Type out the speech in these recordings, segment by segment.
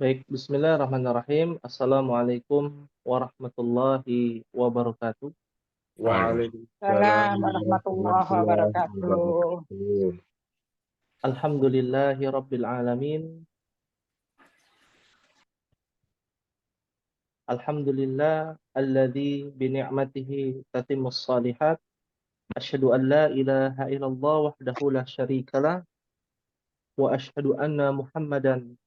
Baik, bismillahirrahmanirrahim. Assalamualaikum warahmatullahi wabarakatuh. Waalaikumsalam warahmatullahi warahmatullahi wabarakatuh. wabarakatuh. Alhamdulillahi rabbil alamin. Alhamdulillah alladzi bi ni'matihi tatimmus shalihat. Asyhadu an la ilaha illallah wahdahu la syarikalah wa asyhadu anna Muhammadan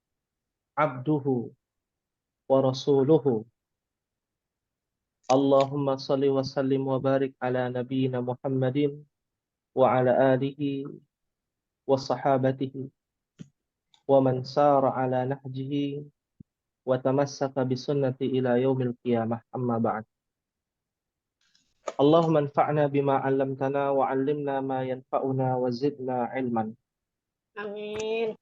abduhu wa rasuluhu. Allahumma salli wa sallim wa barik ala nabiyyina Muhammadin wa ala alihi wa sahabatihi wa man sara ala nahjihi wa tamassaka bi sunnati ila yaumil qiyamah, amma ba'd. Allahumma anfa'na bima 'allamtana wa 'allimna ma yanfa'una wa zidna ilman. Amin.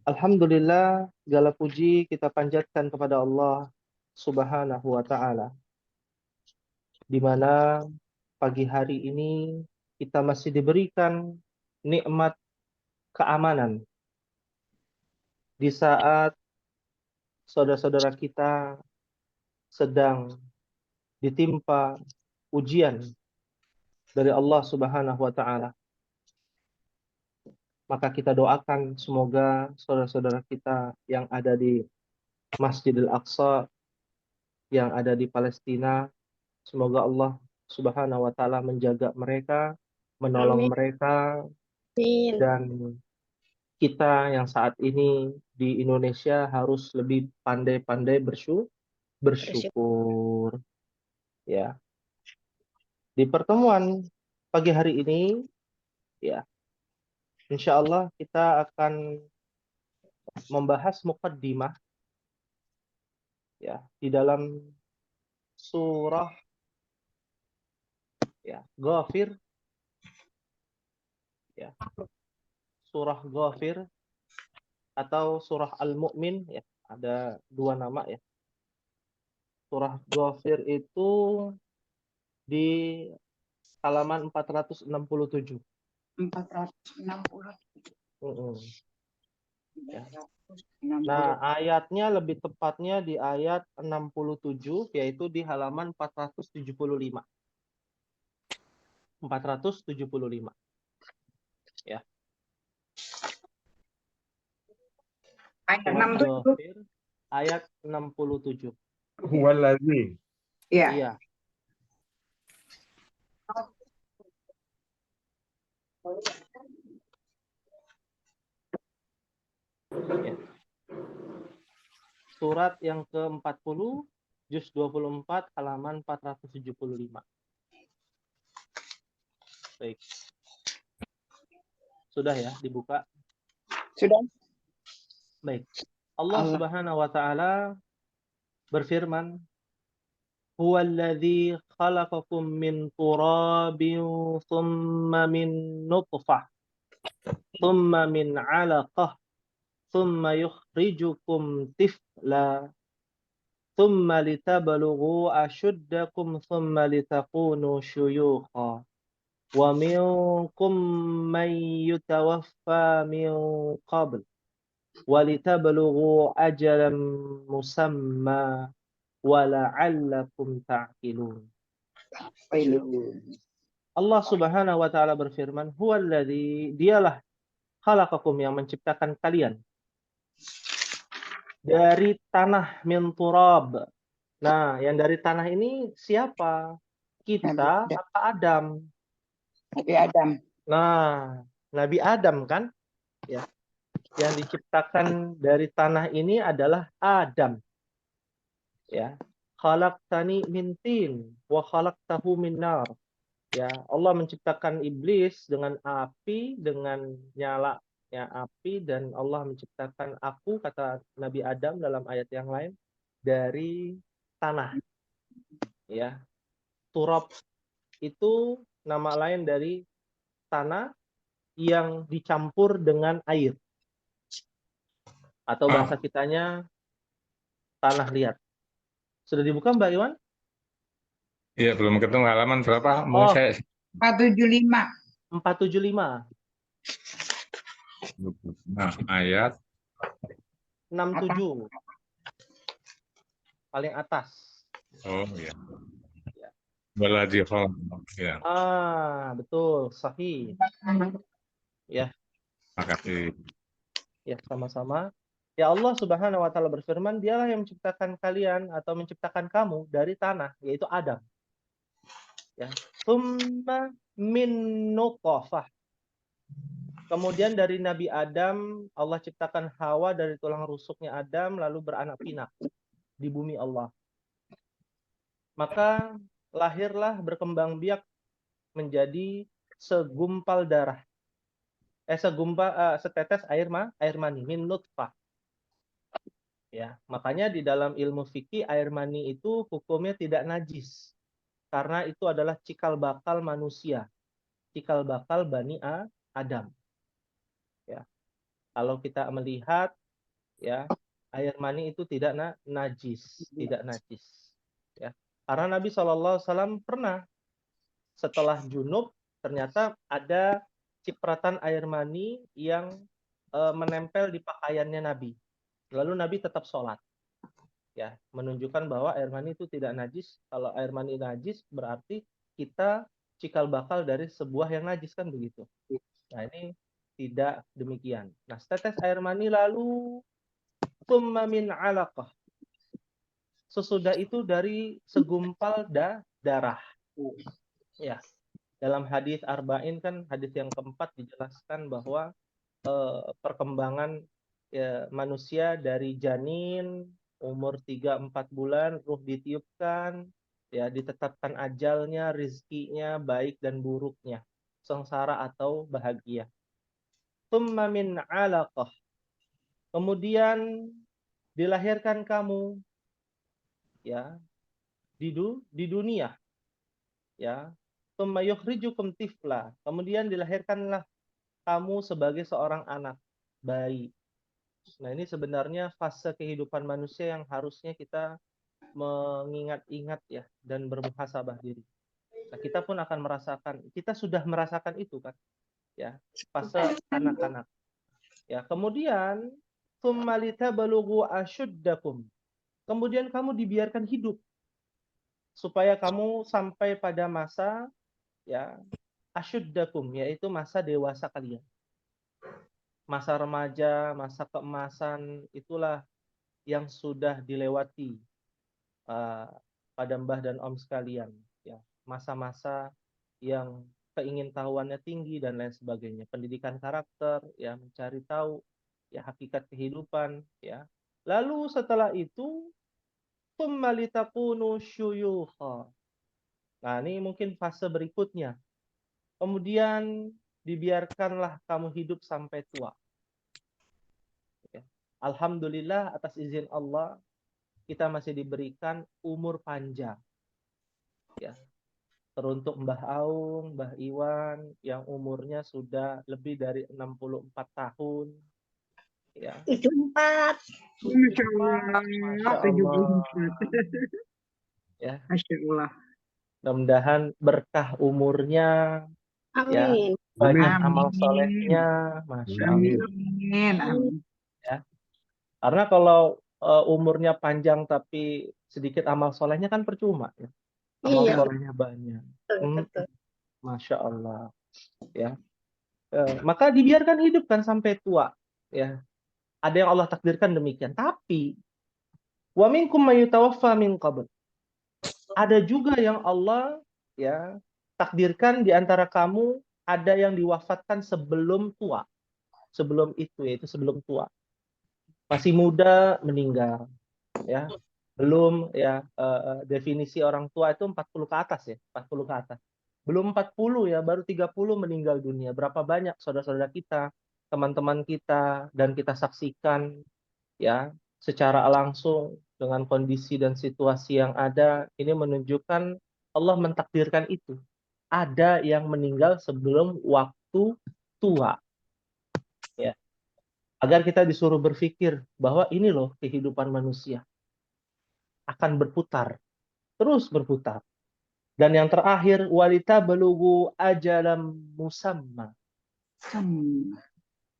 Alhamdulillah, segala puji kita panjatkan kepada Allah Subhanahu wa taala, di mana pagi hari ini kita masih diberikan nikmat keamanan di saat saudara-saudara kita sedang ditimpa ujian dari Allah Subhanahu wa taala. Maka kita doakan semoga saudara-saudara kita yang ada di Masjidil Aqsa, yang ada di Palestina, semoga Allah Subhanahu wa taala menjaga mereka, menolong Amin. mereka, Amin. dan kita yang saat ini di Indonesia harus lebih pandai-pandai bersyukur. Ya. Di pertemuan pagi hari ini, ya, insya Allah kita akan membahas muqaddimah, ya, di dalam surah, ya, Ghafir, ya, surah Ghafir atau surah Al-Mu'min, ya, ada dua nama, ya. Surah Ghafir itu di halaman 467. 460. Ya. Nah, ayatnya lebih tepatnya di ayat 67, yaitu di halaman 475. 475. Ya. Ayat Surah 67. Ghafir, ayat 67. Huwallazi. Iya. Iya. Ya. Surat yang ke-40, juz 24, halaman 475. Baik. Sudah ya, dibuka? Sudah. Baik. Allah Subhanahu wa taala berfirman, Huwallazi khalaqakum min turabin thumma min nutfah thumma min 'alaqah thumma yukhrijukum tifla thumma litablughu ashuddakum thumma litakunu syuyukha wa minkum man yutawaffa min qabl wa litablughu ajalan musamma wa la'allakum ta'qilun. Allah Subhanahu wa taala berfirman, Huwallazi, dialah khalaqakum, yang menciptakan kalian dari tanah, min turab. Nah, yang dari tanah ini siapa? Kita apa Adam? Nabi Adam. Nah, Nabi Adam kan? Ya. Yang diciptakan dari tanah ini adalah Adam. Ya. Khalaqtani min tin wa khalaqtahu min nar. Ya, Allah menciptakan iblis dengan api, dengan nyalanya api, dan Allah menciptakan aku, kata Nabi Adam dalam ayat yang lain, dari tanah. Ya, turab itu nama lain dari tanah yang dicampur dengan air, atau bahasa kitanya tanah liat. Sudah dibuka, Mbak Iwan? Iya, belum ketemu halaman berapa? Oh, 475. 475. Nah, ayat 67 paling atas. oh ya. Ya. Waladzi khalaq. Ya, Betul, sahih. Ya, makasih. ya sama-sama. Ya Allah Subhanahu wa taala berfirman, Dialah yang menciptakan kalian atau menciptakan kamu dari tanah, yaitu Adam. Ya. Tsumma min nutfah. Kemudian dari Nabi Adam, Allah ciptakan Hawa dari tulang rusuknya Adam, lalu beranak pinak di bumi Allah. Maka lahirlah berkembang biak menjadi segumpal darah. Setetes air mani, min nutfah. Ya, makanya di dalam ilmu fikih air mani itu hukumnya tidak najis. Karena itu adalah cikal bakal manusia, cikal bakal Bani Adam. Ya. Kalau kita melihat ya, air mani itu tidak najis, tidak najis. Ya. Karena Nabi SAW pernah setelah junub ternyata ada cipratan air mani yang menempel di pakaiannya Nabi. Lalu Nabi tetap sholat. Ya, menunjukkan bahwa air mani itu tidak najis. Kalau air mani najis berarti kita cikal bakal dari sebuah yang najis, kan begitu. Nah, ini tidak demikian. Nah, setetes air mani lalu tsumma min 'alaqah. Sesudah itu dari segumpal darah. Ya. Dalam hadis Arba'in kan hadis yang keempat dijelaskan bahwa perkembangan manusia dari janin umur 3-4 bulan, ruh ditiupkan, ya ditetapkan ajalnya, rizkinya, baik dan buruknya, sengsara atau bahagia. Tsumma min 'alaqah. Kemudian dilahirkan kamu ya di dunia ya. Tsumma yukhrijukum tifla. Kemudian dilahirkanlah kamu sebagai seorang anak bayi. Nah, ini sebenarnya fase kehidupan manusia yang harusnya kita mengingat-ingat ya dan bermuhasabah diri. Nah, kita pun akan merasakan, kita sudah merasakan itu kan, ya, fase anak-anak. Ya, kemudian tsumma litabalughu asyuddakum. Kemudian kamu dibiarkan hidup supaya kamu sampai pada masa ya asyuddakum, yaitu masa dewasa kalian. Masa remaja, masa keemasan, itulah yang sudah dilewati pada mbah dan om sekalian. Ya, masa-masa yang keingintahuannya tinggi dan lain sebagainya. Pendidikan karakter, ya mencari tahu ya hakikat kehidupan. Ya. Lalu setelah itu, tsumma litakunu syuyukha. Nah, ini mungkin fase berikutnya. Kemudian dibiarkanlah kamu hidup sampai tua. Ya. Alhamdulillah atas izin Allah kita masih diberikan umur panjang. Ya. Teruntuk Mbah Aung, Mbah Iwan yang umurnya sudah lebih dari 64 tahun. Ya. 74. Masya Allah. Masya Allah. Ya. Masya Allah. Mudah-mudahan berkah umurnya, ya, Amin. banyak Amin. amal solehnya, Masya Allah. Amin. Amin. Ya. Karena kalau umurnya panjang tapi sedikit amal solehnya kan percuma. Ya. Amal Iya. solehnya banyak. Betul. Masya Allah. Ya. Maka dibiarkan hidup kan sampai tua. Ya. Ada yang Allah takdirkan demikian. Tapi wa minkum may yutawaffa min qabl. Ada juga yang Allah ya takdirkan di antara kamu ada yang diwafatkan sebelum tua. Sebelum itu, yaitu sebelum tua. Masih muda meninggal, ya. Belum ya definisi orang tua itu 40 ke atas ya, 40 ke atas. Belum 40 ya, baru 30 meninggal dunia. Berapa banyak saudara-saudara kita, teman-teman kita dan kita saksikan ya secara langsung dengan kondisi dan situasi yang ada, ini menunjukkan Allah mentakdirkan itu. Ada yang meninggal sebelum waktu tua. Ya. Agar kita disuruh berpikir bahwa ini loh kehidupan manusia. Akan berputar. Terus berputar. Dan yang terakhir, walita belugu ajalam musamma.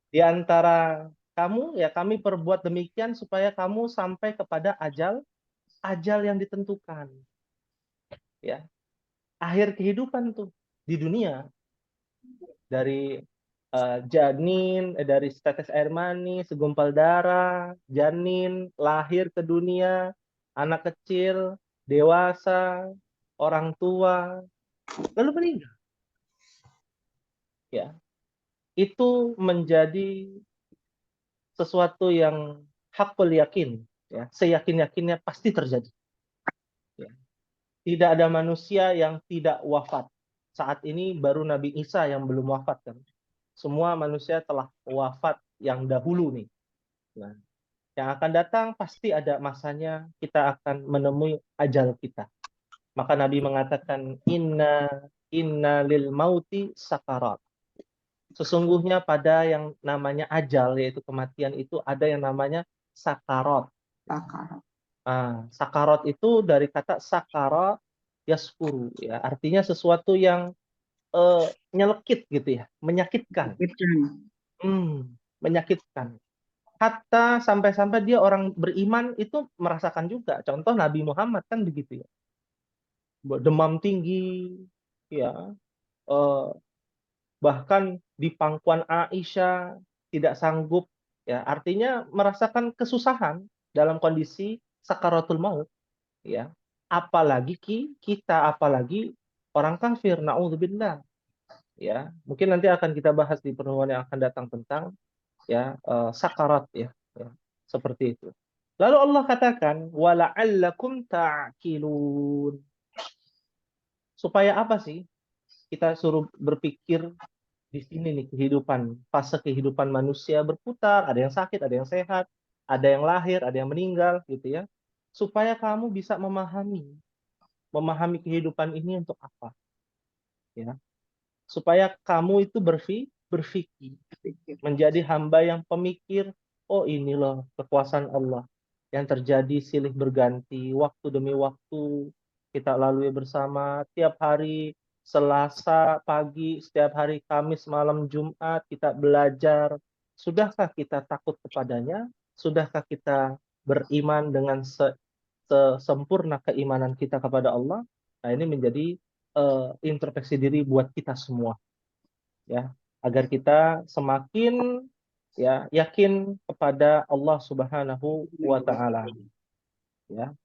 Di antara kamu, ya kami perbuat demikian supaya kamu sampai kepada ajal yang ditentukan. Ya, akhir kehidupan tuh di dunia, dari janin, dari tetes air mani, segumpal darah, janin, lahir ke dunia, anak kecil, dewasa, orang tua, lalu meninggal. Ya, itu menjadi sesuatu yang hakul yakin, ya, seyakin-yakinnya pasti terjadi. Ya. Tidak ada manusia yang tidak wafat. Saat ini baru Nabi Isa yang belum wafat kan. Semua manusia telah wafat yang dahulu nih. Nah, yang akan datang pasti ada masanya kita akan menemui ajal kita. Maka Nabi mengatakan inna lil mauti sakarat. Sesungguhnya pada yang namanya ajal, yaitu kematian itu ada yang namanya sakarat. Sakarat itu dari kata sakara yaskuru, ya, artinya sesuatu yang nyelekit gitu ya, menyakitkan. Menyakitkan. Hatta sampai-sampai dia orang beriman itu merasakan juga. Contoh Nabi Muhammad kan begitu ya. Demam tinggi, ya, bahkan di pangkuan Aisyah tidak sanggup, ya, artinya merasakan kesusahan dalam kondisi sakaratul maut, ya. Apalagi kita, apalagi orang kafir, naudzubillah, ya. Mungkin nanti akan kita bahas di pertemuan yang akan datang tentang, ya, sakarat, ya, seperti itu. Lalu Allah katakan wala'allakum ta'qilun. Supaya apa sih kita suruh berpikir di sini nih, fase kehidupan manusia berputar, ada yang sakit, ada yang sehat, ada yang lahir, ada yang meninggal gitu ya. Supaya kamu bisa memahami kehidupan ini untuk apa, ya. Supaya kamu itu berpikir menjadi hamba yang pemikir, oh ini loh kekuasaan Allah yang terjadi silih berganti, waktu demi waktu kita lalui bersama tiap hari. Selasa pagi, setiap hari Kamis malam, Jumat kita belajar. Sudahkah kita takut kepadanya? Sudahkah kita beriman dengan sempurna keimanan kita kepada Allah? Nah, ini menjadi introspeksi diri buat kita semua, ya, agar kita semakin, ya, yakin kepada Allah Subhanahu wa taala, ya.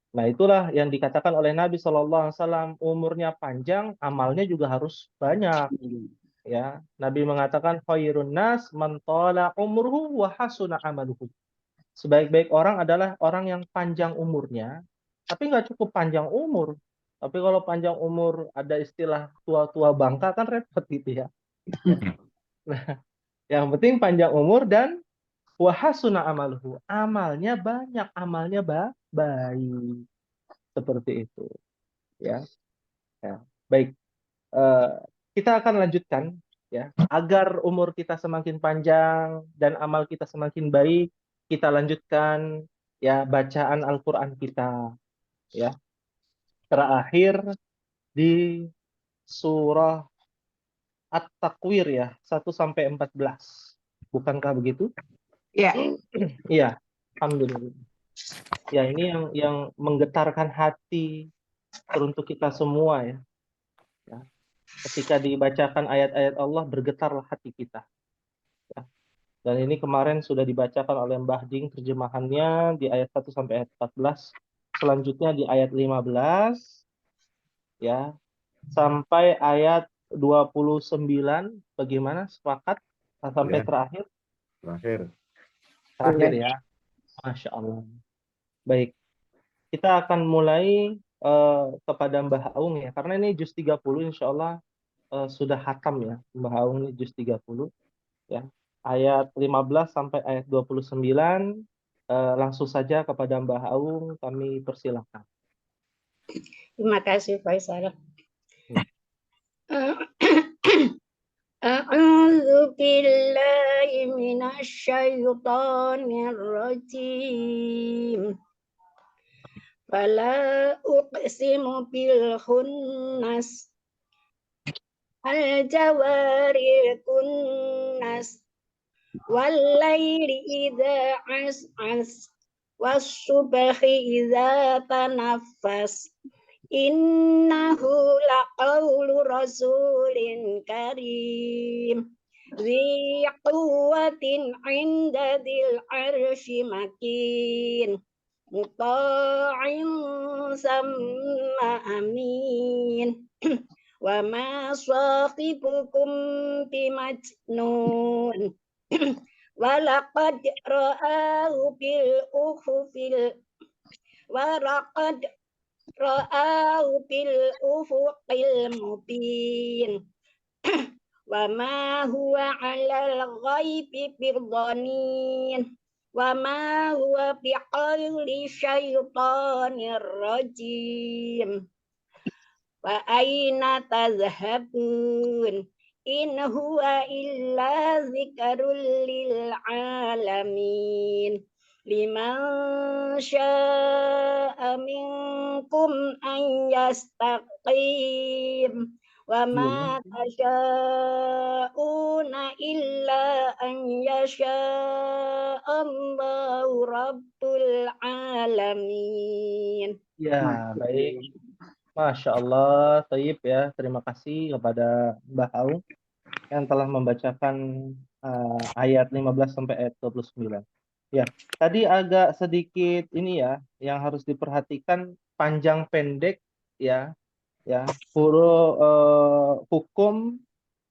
Nah, itulah yang dikatakan oleh Nabi SAW, umurnya panjang, amalnya juga harus banyak, ya. Nabi mengatakan khairun nas man tala umruhu wa hasuna amaluhu. Sebaik-baik orang adalah orang yang panjang umurnya, tapi nggak cukup panjang umur. Tapi kalau panjang umur ada istilah tua-tua bangka kan repot gitu ya. Nah, yang penting panjang umur dan wahasuna amaluhu. Amalnya banyak, amalnya baik. Seperti itu, ya. Ya. Baik, eh, kita akan lanjutkan, ya. Agar umur kita semakin panjang dan amal kita semakin baik, kita lanjutkan, ya, bacaan Al-Qur'an kita, ya. Terakhir di surah At-Takwir, ya, 1 sampai 14. Bukankah begitu? Ya. Iya, alhamdulillah. Ya, ini yang menggetarkan hati teruntuk kita semua, ya. Ya. Ketika dibacakan ayat-ayat Allah, bergetarlah hati kita. Ya. Dan ini kemarin sudah dibacakan oleh Mbah Ding terjemahannya di ayat 1 sampai ayat 14. Selanjutnya di ayat 15, ya, sampai ayat 29. Bagaimana? Sepakat sampai Ya. terakhir? Terakhir. Ya. Masya Allah. Baik. Kita akan mulai kepada Mbah Aung, ya. Karena ini juz 30 insya Allah sudah hatam, ya. Mbah Aung ini juz 30. Ya. Ayat 15 sampai ayat 29. Langsung saja kepada Mbah Aung kami persilahkan. Terima kasih Faisal. A'udzu billahi minasy syaithanir rajim. Fala uqsimu bil khunnas al jawari kunnas والليل إذا عسعس والصبح إذا تنفس إنه لقول رسول كريم ذي قوة عند ذي العرش مكين مطاع ثم أمين وما صاحبكم بمجنون ولقد رآه بالأفق ولقد رآه بالأفق المبين وما هو على الغيب بضنين وما هو بقول شيطان رجيم وأين تذهبون إن هو إلا ذكر للعالمين لمن شاء منكم أن يستقيم وما تشاءون إلا أن يشاء الله رب العالمين. Ya, baik. Masya Allah, Thayyib ya. Terima kasih kepada Mbah Aung yang telah membacakan ayat 15 sampai ayat 29. Ya, tadi agak sedikit ini ya, yang harus diperhatikan panjang pendek ya, huruf hukum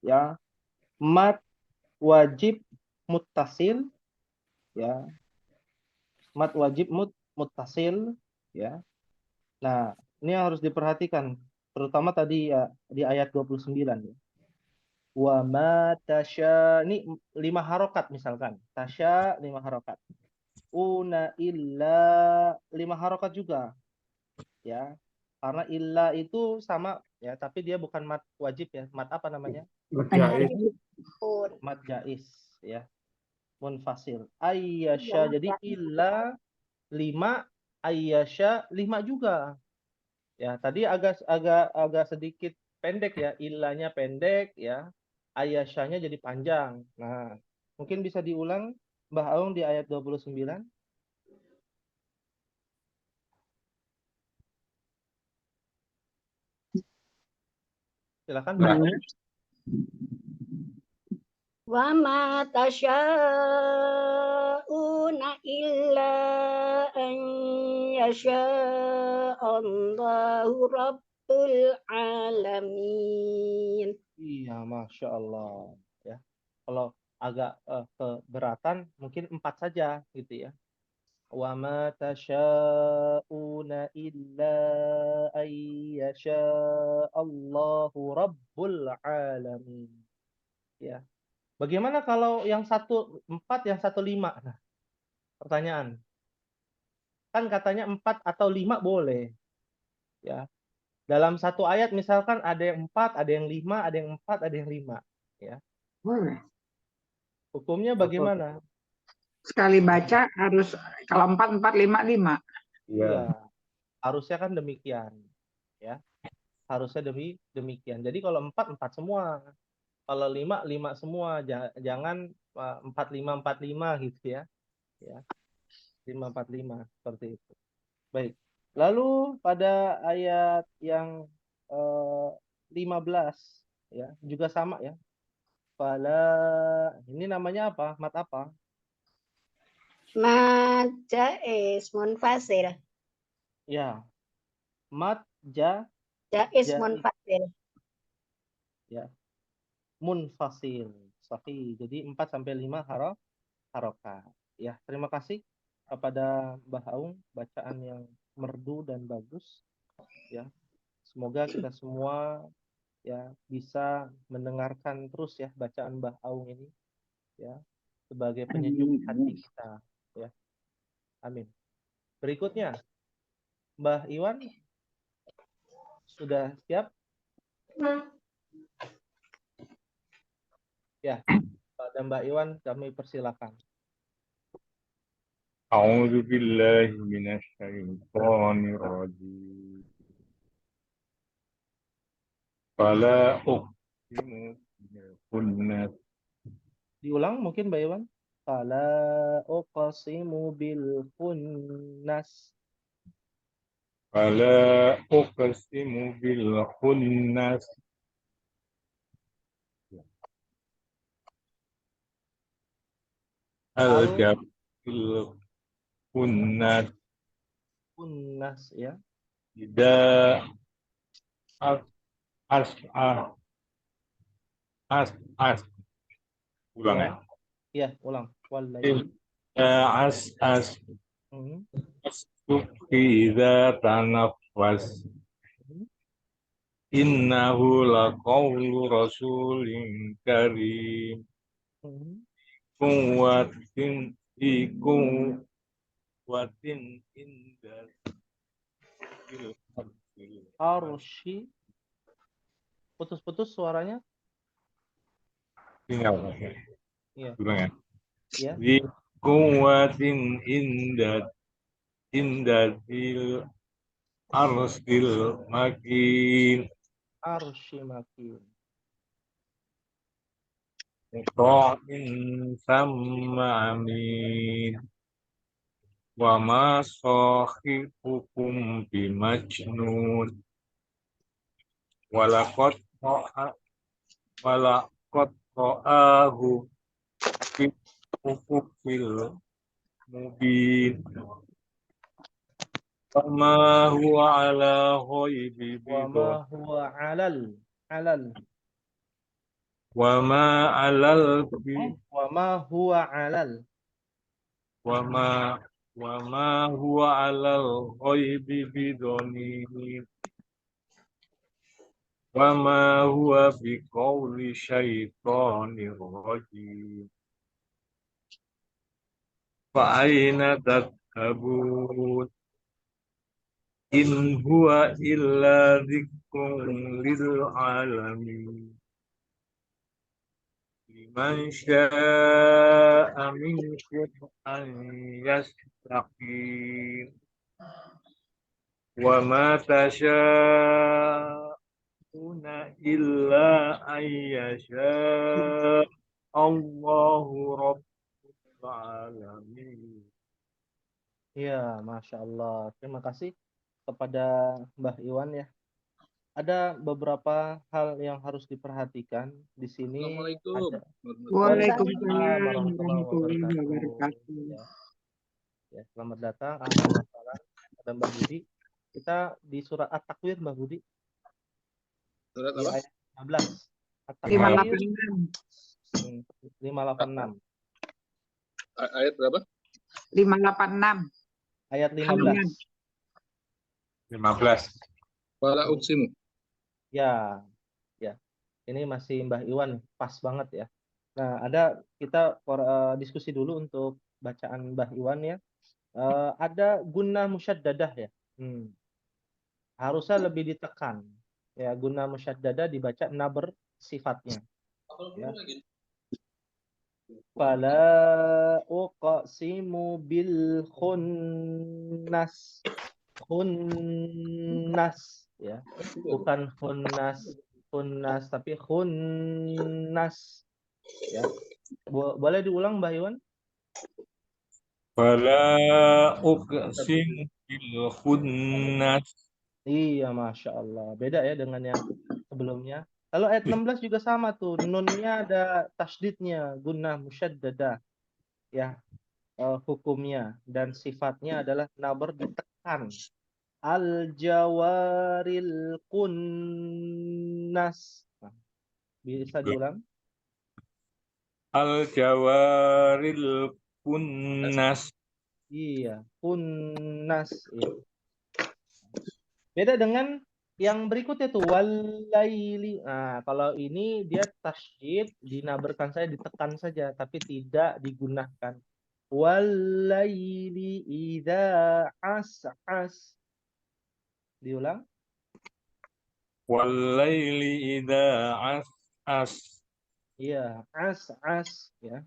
ya, mat wajib muttasil ya, mat wajib muttasil ya. Nah, ini yang harus diperhatikan terutama tadi ya di ayat 29 ya. Wa ma tasya, ini 5 harokat misalkan. Tasya 5 harokat. Una illa 5 harokat juga. Ya. Karena illa itu sama ya, tapi dia bukan mat wajib ya. Mat apa namanya? Mat jais ya. Munfasil. Ayyasya, jadi illa 5, ayyasya 5 juga. Ya, tadi agak sedikit pendek ya, illanya pendek ya. Ayasyanya jadi panjang. Nah, mungkin bisa diulang Mbah Aung di ayat 29. Silakan Mbah Aung. Wa ma tasyauna illa an yasha Allahu rabbul alamin. Iya, Masya Allah. Ya. Kalau agak keberatan, mungkin 4 saja gitu ya. Wa ma tasyauna illa an yasha Allahu rabbul alamin. Ya. Bagaimana kalau yang 1 4, yang 1 5? Nah, pertanyaan. Kan katanya 4 atau 5 boleh. Ya. Dalam satu ayat misalkan ada yang 4, ada yang 5, ada yang 4, ada yang 5. Ya. Boleh. Hukumnya bagaimana? Sekali baca harus kalau 4, 4, 5, 5. Iya. Harusnya kan demikian. Ya. Harusnya demikian. Jadi kalau 4, 4 semua. Kalau 5, 5 semua. Jangan 4, 5, 4, 5 gitu ya. Ya. 5, 4, 5 seperti itu. Baik. Lalu pada ayat yang 15 ya, juga sama ya. Fala, ini namanya apa? Mat apa? Mat jais munfasil. Ya. Mat ja Jais ja munfasil. ya. Munfasil. Sahih. Jadi 4 sampai 5 harokat. Ya, terima kasih kepada Mbah Aung, bacaan yang merdu dan bagus. Ya, semoga kita semua ya bisa mendengarkan terus ya bacaan Mbah Aung ini ya sebagai penyejuk hati kita ya. Amin. Berikutnya Mbah Iwan sudah siap? Ya, pada Mbak Iwan kami persilakan. A'udzu billahi minasyaitonir rajim. Fala uqsimu bil khunnas. Diulang mungkin Mbak Iwan. Fala uqsimu bil khunnas. Fala uqsimu bil khunnas. Al-jabil khunnas. Khunnas ya. Tidak as as as ulang ya. Ya, ulang. Wallaili. As Hmm. subhi idza tanaffas. Hmm. Innahu laqawlu rasulin karim. Hmm. Kuwatin kuwatin indah Arshi. Putus-putus suaranya. tinggal Iya. ulang ya. Ya. Di kuwatin indadil arsil makin Arshi makin. Muto'in sama amin wa ma sahibukum bimajnun walakot ro'ahu fi ufukil mubin wa ma huwa ala ghaibi Wa ma bidon huwa alal. wa ma alal Wa ma huwa alal. wa ma huwa alal ghaibi bidonin wa ma huwa biqauli syaitonir rajim fa aina tadhhabun in huwa illa dzikrun lil alamin liman syaa'a minkum an yastaqim wa ma tasyaa'una illa an yasha' Allahu rabbul alamin. Ya, Masya Allah. Terima kasih kepada Mbah Iwan ya. Ada beberapa hal yang harus diperhatikan di sini. Ada. Waalaikumsalam Warahmatullahi warahmatullahi wabarakatuh. wabarakatuh. Ya, ya, selamat datang. Ahlan wa sahlan. Ada Mbah Budi. Kita di surat At-Takwir, Mbah Budi. Surat Di apa? ayat 15. At-Takwir 586. 586. Ayat berapa? 586. Ayat Halaman 15. 15. Wala uksimu. Ya, ya. Ini masih Mbah Iwan, pas banget ya. Nah, ada kita diskusi dulu untuk bacaan Mbah Iwan ya. Ada gunnah musyaddadah ya. Harusnya lebih ditekan. Ya, gunnah musyaddadah dibaca naber sifatnya. Ya. Fala uqsimu bil khunnas. Khunnas ya. Bukan khunnas tapi khunnas ya. Boleh diulang Mbak Iwan? Fala uqsimu bil khunnas. Iya, Masya Allah. Beda ya dengan yang sebelumnya. Lalu ayat 16 juga sama tuh. Nunnya ada tasdidnya. Gunnah musyaddadah. Ya, hukumnya. Dan sifatnya adalah nabar ditekan. Al-jawaril kunnas. Nah, bisa diulang? Al-jawaril kunnas. Iya, kunnas. Iya. Beda dengan yang berikutnya tuh walaili. Nah, kalau ini dia tasydid dinabarkan saja, ditekan saja tapi tidak digunakan. Walaili idza as'as. Diulang. Walaili idza as'as. Iya, as'as ya.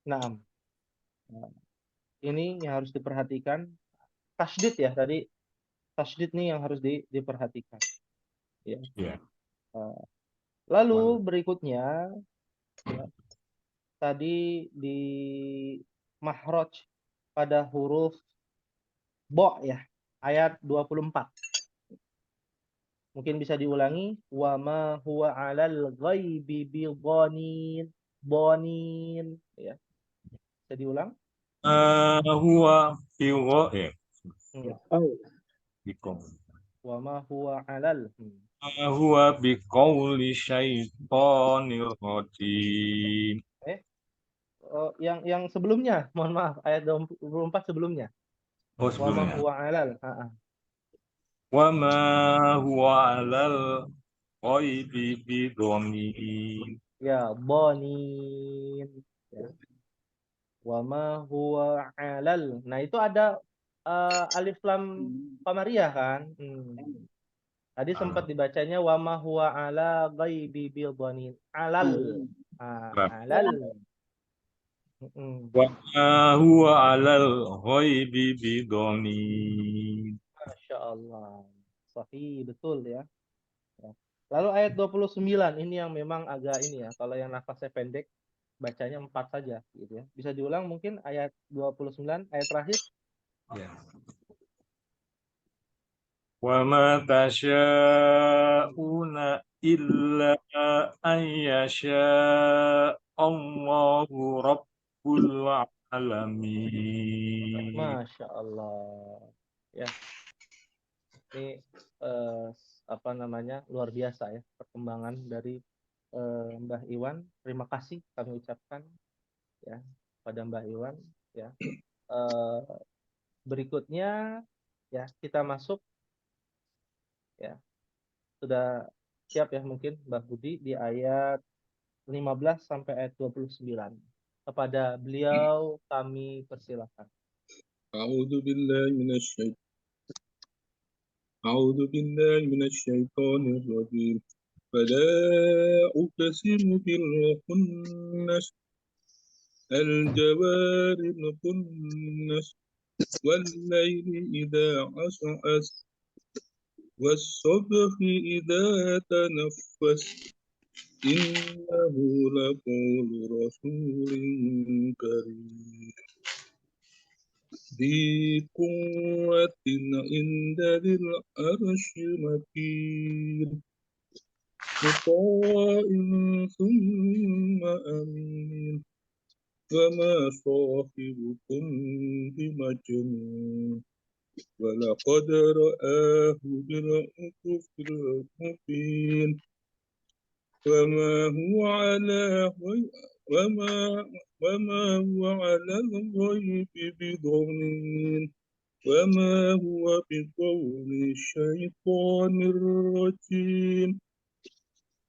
Nah, ini yang harus diperhatikan. Tasydid ya tadi. Tasydid nih yang harus diperhatikan. Ya. Ya. Lalu berikutnya ya, tadi di mahraj pada huruf bo ya, ayat 24. Mungkin bisa diulangi. Wa ma huwa 'alal ghaibi bidhanin. Bonin ya. Bisa diulang? Huwa biwa Oh, bikum. Wa ma huwa 'alal. Huwa biqauli syaitonir rajim. Yang sebelumnya, mohon maaf, ayat 24 sebelumnya. Oh, Wa ma sebelumnya. huwa 'alal. Wa ma huwa 'alal ghaibi bidhanin. Ya, bonin. Ya. Wa ma huwa 'alal. Nah, itu ada alif lam qamariyah kan? Tadi sempat dibacanya wa ma huwa 'ala ghaibi bidhanin. Alal. Alal. Wa ma huwa 'alal ghaibi bidhanin. Masya Allah. Sahih, betul ya. Lalu ayat 29 ini yang memang agak ini ya. Kalau yang nafasnya pendek, bacanya 4 saja gitu ya. Bisa diulang mungkin ayat 29 ayat terakhir. Ya. Wa ma tasha'una illa an yasha Allahu rabbul alamin. Masya Allah. Ya, ini apa namanya, luar biasa ya perkembangan dari Mbah Iwan. Terima kasih kami ucapkan ya pada Mbah Iwan ya. Berikutnya ya kita masuk ya, sudah siap ya mungkin Mbah Budi di ayat 15 sampai ayat 29. Kepada beliau kami persilakan. أعوذ بالله من الشيطان الرجيم فلا أقسم بالخنس الجوار الكنس والليل إذا عسعس والصبح إذا تنفس إنه لقول رسول كريم ذي قوة عند ذي العرش مكين مطاع ثم أمين وما صاحبكم بمجنون ولقد رآه بالأفق المبين وما هو على الغيب بضنين وما هو بقول الشيطان الرجيم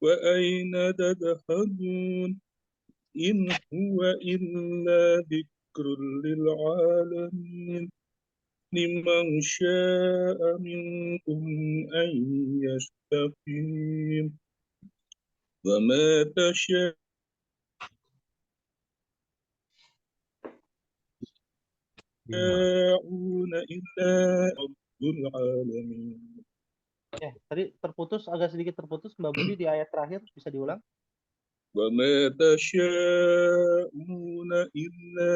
وأين تذهبون إن هو إلا ذكر للعالمين لمن شاء منكم أن يستقيم وما تشاءون إلا رب العالمين. Tadi terputus, agak sedikit terputus Mbak Budi di ayat terakhir, bisa diulang? وما تشاءون إلا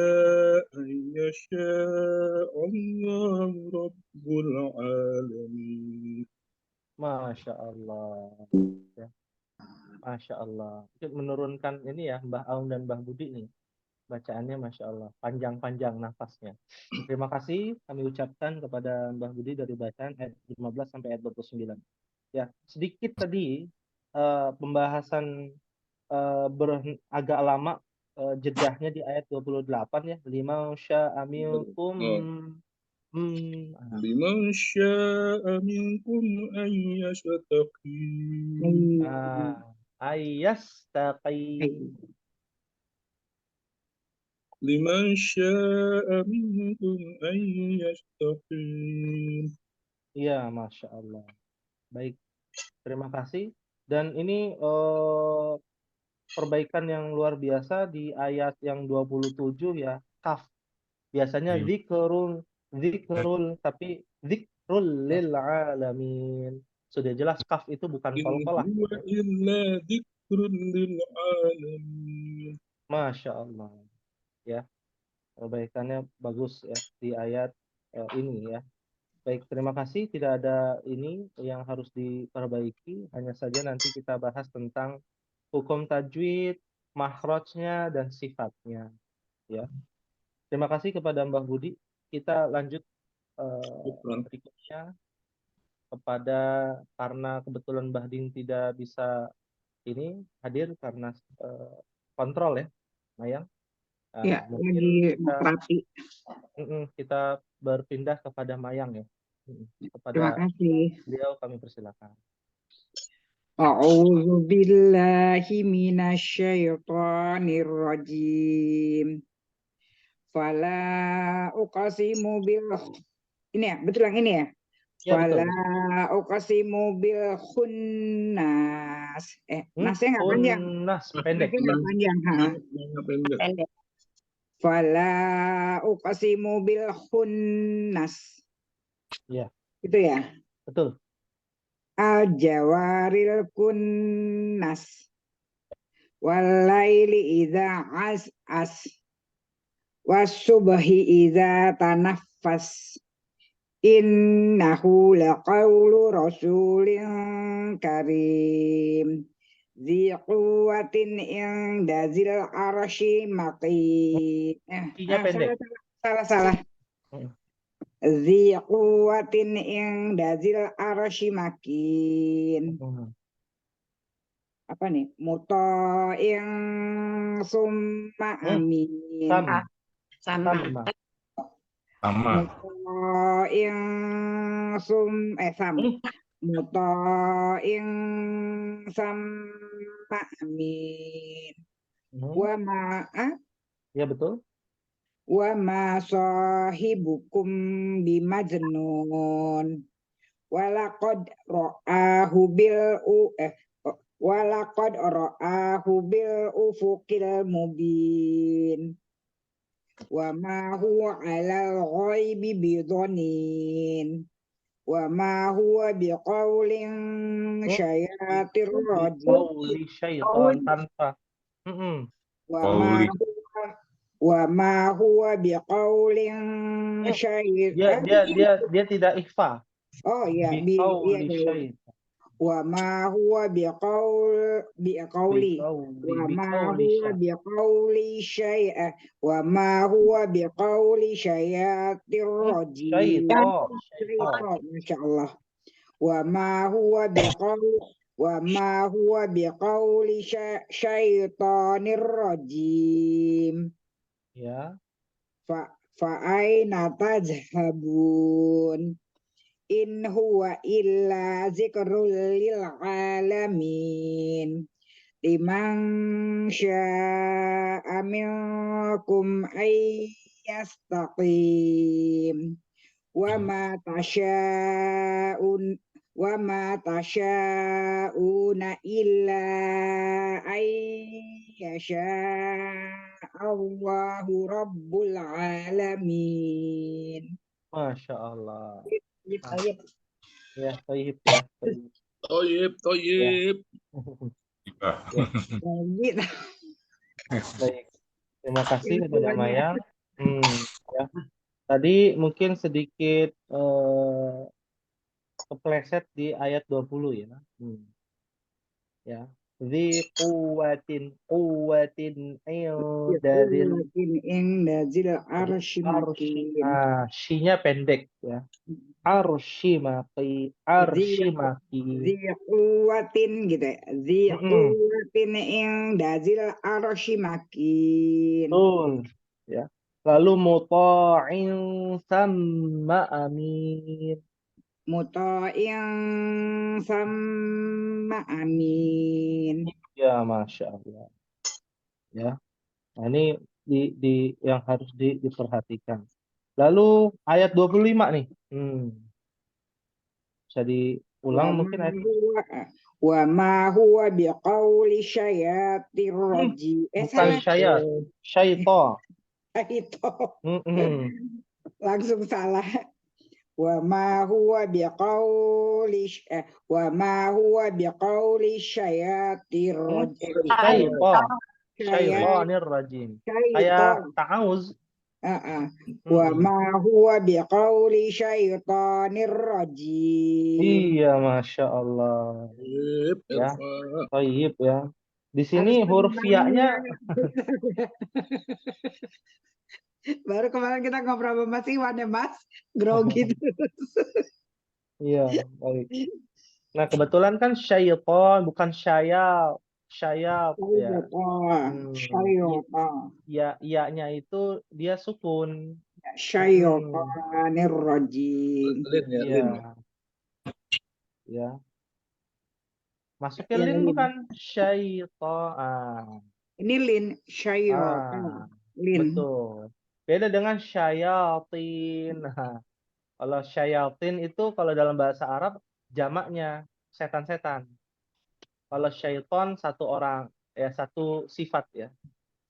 أن يشاء الله رب العالمين. Masya Allah. Ya. Masya Allah. Itu menurunkan ini ya Mbah Aung dan Mbah Budi nih. Bacaannya Masya Allah. Panjang-panjang nafasnya. Terima kasih kami ucapkan kepada Mbah Budi dari bacaan ayat 15 sampai ayat 29. Ya, sedikit tadi pembahasan agak lama jedahnya di ayat 28 ya. Lima sya'amilkum. لمن شاء منكم أن يستقيم. Ayastaqim. لمن شاء منكم أن يستقيم. Iya, Masya Allah. Baik, terima kasih. Dan ini perbaikan yang luar biasa di ayat yang 27 ya, kaf. Biasanya zikrul, tapi zikrul lil alamin. Sudah jelas kaf itu bukan إن qalqalah. هو إلا ذكر للعالمين. Masya Allah. Ya, perbaikannya bagus ya di ayat ini ya. Baik, terima kasih. Tidak ada ini yang harus diperbaiki. Hanya saja nanti kita bahas tentang hukum tajwid, makhrajnya, dan sifatnya. Ya, terima kasih kepada Mbah Budi. Kita lanjut Syukran. berikutnya kepada, karena kebetulan Mbah Din tidak bisa ini hadir karena kontrol ya, Mayang. Ya, Mungkin lagi terapi. kita berpindah kepada Mayang ya. Terima Kepada kasih. beliau kami persilakan. A'udzu billahi minasyaitonir rajim. Fala uqsimu bil ini ya, betul yang ini ya? Ya, betul. Fala uqsimu bil khunnas. Nasnya nggak panjang. Nas pendek. Nasnya nggak panjang, ha. Pendek. Pendek. Fala uqsimu bil khunnas. Ya, Itu ya. betul. Al jawaril kunnas. Walaili idza as wasubhi idza tanaffas. Innahu laqawlu rasulin karim. Dzi quwwatin inda zil arsy makin. pendek. Salah. Dzi quwwatin inda zil arsy makin. Apa nih? Muta'in summa amin. Sama. Muta'in Muta'in sama amin. Wa ma'a. Ya, betul. Wa ma sahibukum bimajnun. Walaqad ra'ahu bil ufuqil mubin. Wa ma huwa 'alal ghaibi bidhanin. Wa ma huwa biqaulin syayatir rajim. Qauli syaitan tanpa. Wa ma huwa biqaulin syaitan. Dia tidak ikhfa. Oh iya, Biqauli syaitan. Wa ma huwa biqauli syai'ah wa ma huwa biqauli syayatir rajim. Masyaallah. Wa ma huwa biqauli syaitanir rajim. Ya. Fa aina tajhabun. In huwa illa zikrul lil alamin. Liman sya'a minkum ayyastaqim. Wa ma tasha'una illa ayyasha Allahu rabbul alamin. Masya Allah. Toyib. Ya, toyib ya. Toyib. Baik. Terima kasih kepada Mayang. Ya. Tadi mungkin sedikit kepleset di ayat 20 ya. Ya. Dzi quwwatin inda zil arsy makin. Syinya pendek ya. Arsy makin. Dzi quwwatin gitu ya. Dzi quwwatin inda zil arsy makin. Betul. Ya. Lalu muta'in sama amin. Muta'in sama amin. Ya, Masya Allah. Ya. Nah, ini yang harus diperhatikan. Lalu ayat 25 nih. Bisa diulang mungkin ayat. Wa ma huwa biqauli syayatir rajim. Bukan syaitan. Syaitan. Langsung salah. Wa ma huwa biqauli syayatir rajim. syaitonir rajim. syaiton. Kayak ta'awuz. Wa Mm-mm. ma huwa biqauli syaitonir rajim. Iya, Masya Allah. Ip, Ya, Irfan. thayyib ya. Di Harus sini huruf penembangnya. ya-nya, Baru kemarin kita ngobrol sama Mas Iwan ya Mas, grogi terus. iya, baik. Nah, kebetulan kan syaiton, bukan syayal. Syayal, ya. Syaiton. Ya-nya itu dia sukun. Syaitonir rajim. Lin ya, Iya, Lin. ya. Masuknya Ya, lin Lin. bukan syaiton. Ini Lin, syaiton. Lin. Betul. Beda dengan syayatin. Nah, kalau syayatin itu kalau dalam bahasa Arab jamaknya setan-setan. Kalau syaiton satu orang, ya satu sifat ya.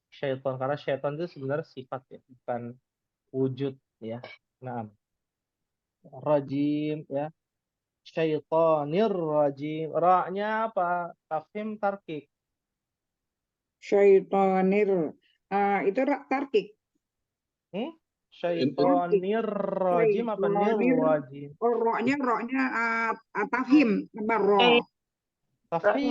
Syaiton karena syaiton itu sebenarnya sifat ya, bukan wujud ya. Nah, rajim ya. Syaitonir rajim. Ra-nya apa? Tafhim tarkik. Syaitonir. Itu tarkik. Syaitonir rajim apa nir rajim? Oh, roknya tafhim. Ro. Tafhim.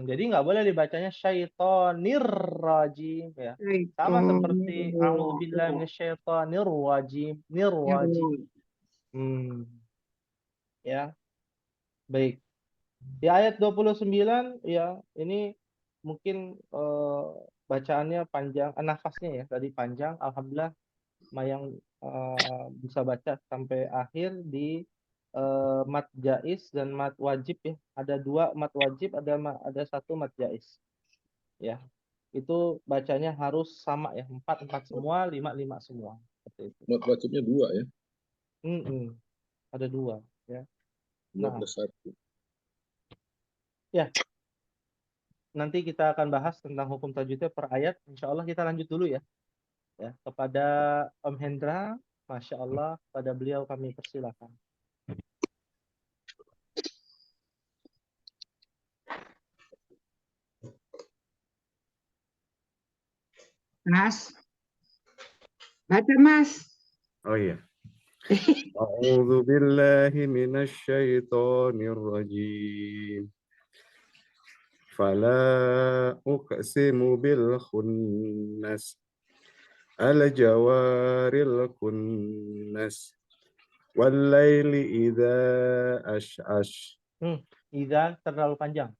Jadi nggak boleh dibacanya syaitonir rajim ya. Sama seperti a'udzubillahi minasyaitonir rajim, nir rajim. Ya. Baik. Di ayat 29 ya, ini mungkin bacaannya panjang, nafasnya ya tadi panjang. Alhamdulillah Mayang bisa baca sampai akhir di mat jais dan mat wajib ya. Ada 2 mat wajib, ada 1 mat jais. Ya. Itu bacanya harus sama ya, 4 semua, 5 semua. Seperti itu. Mat wajibnya 2 ya. Ada 2 ya. 2 Nah, plus 1. ya. Nanti kita akan bahas tentang hukum tajwidnya per ayat. Insya Allah kita lanjut dulu ya. Ya, kepada Om Hendra, Masya Allah, pada beliau kami persilakan. Mas. Baca Mas. Oh iya. A'udzu billahi minasy syaithanir rajim. Fala uqsimu bil khunnas. Al jawaril kunnas. Wal laili idza ash'ash. Idza terlalu panjang.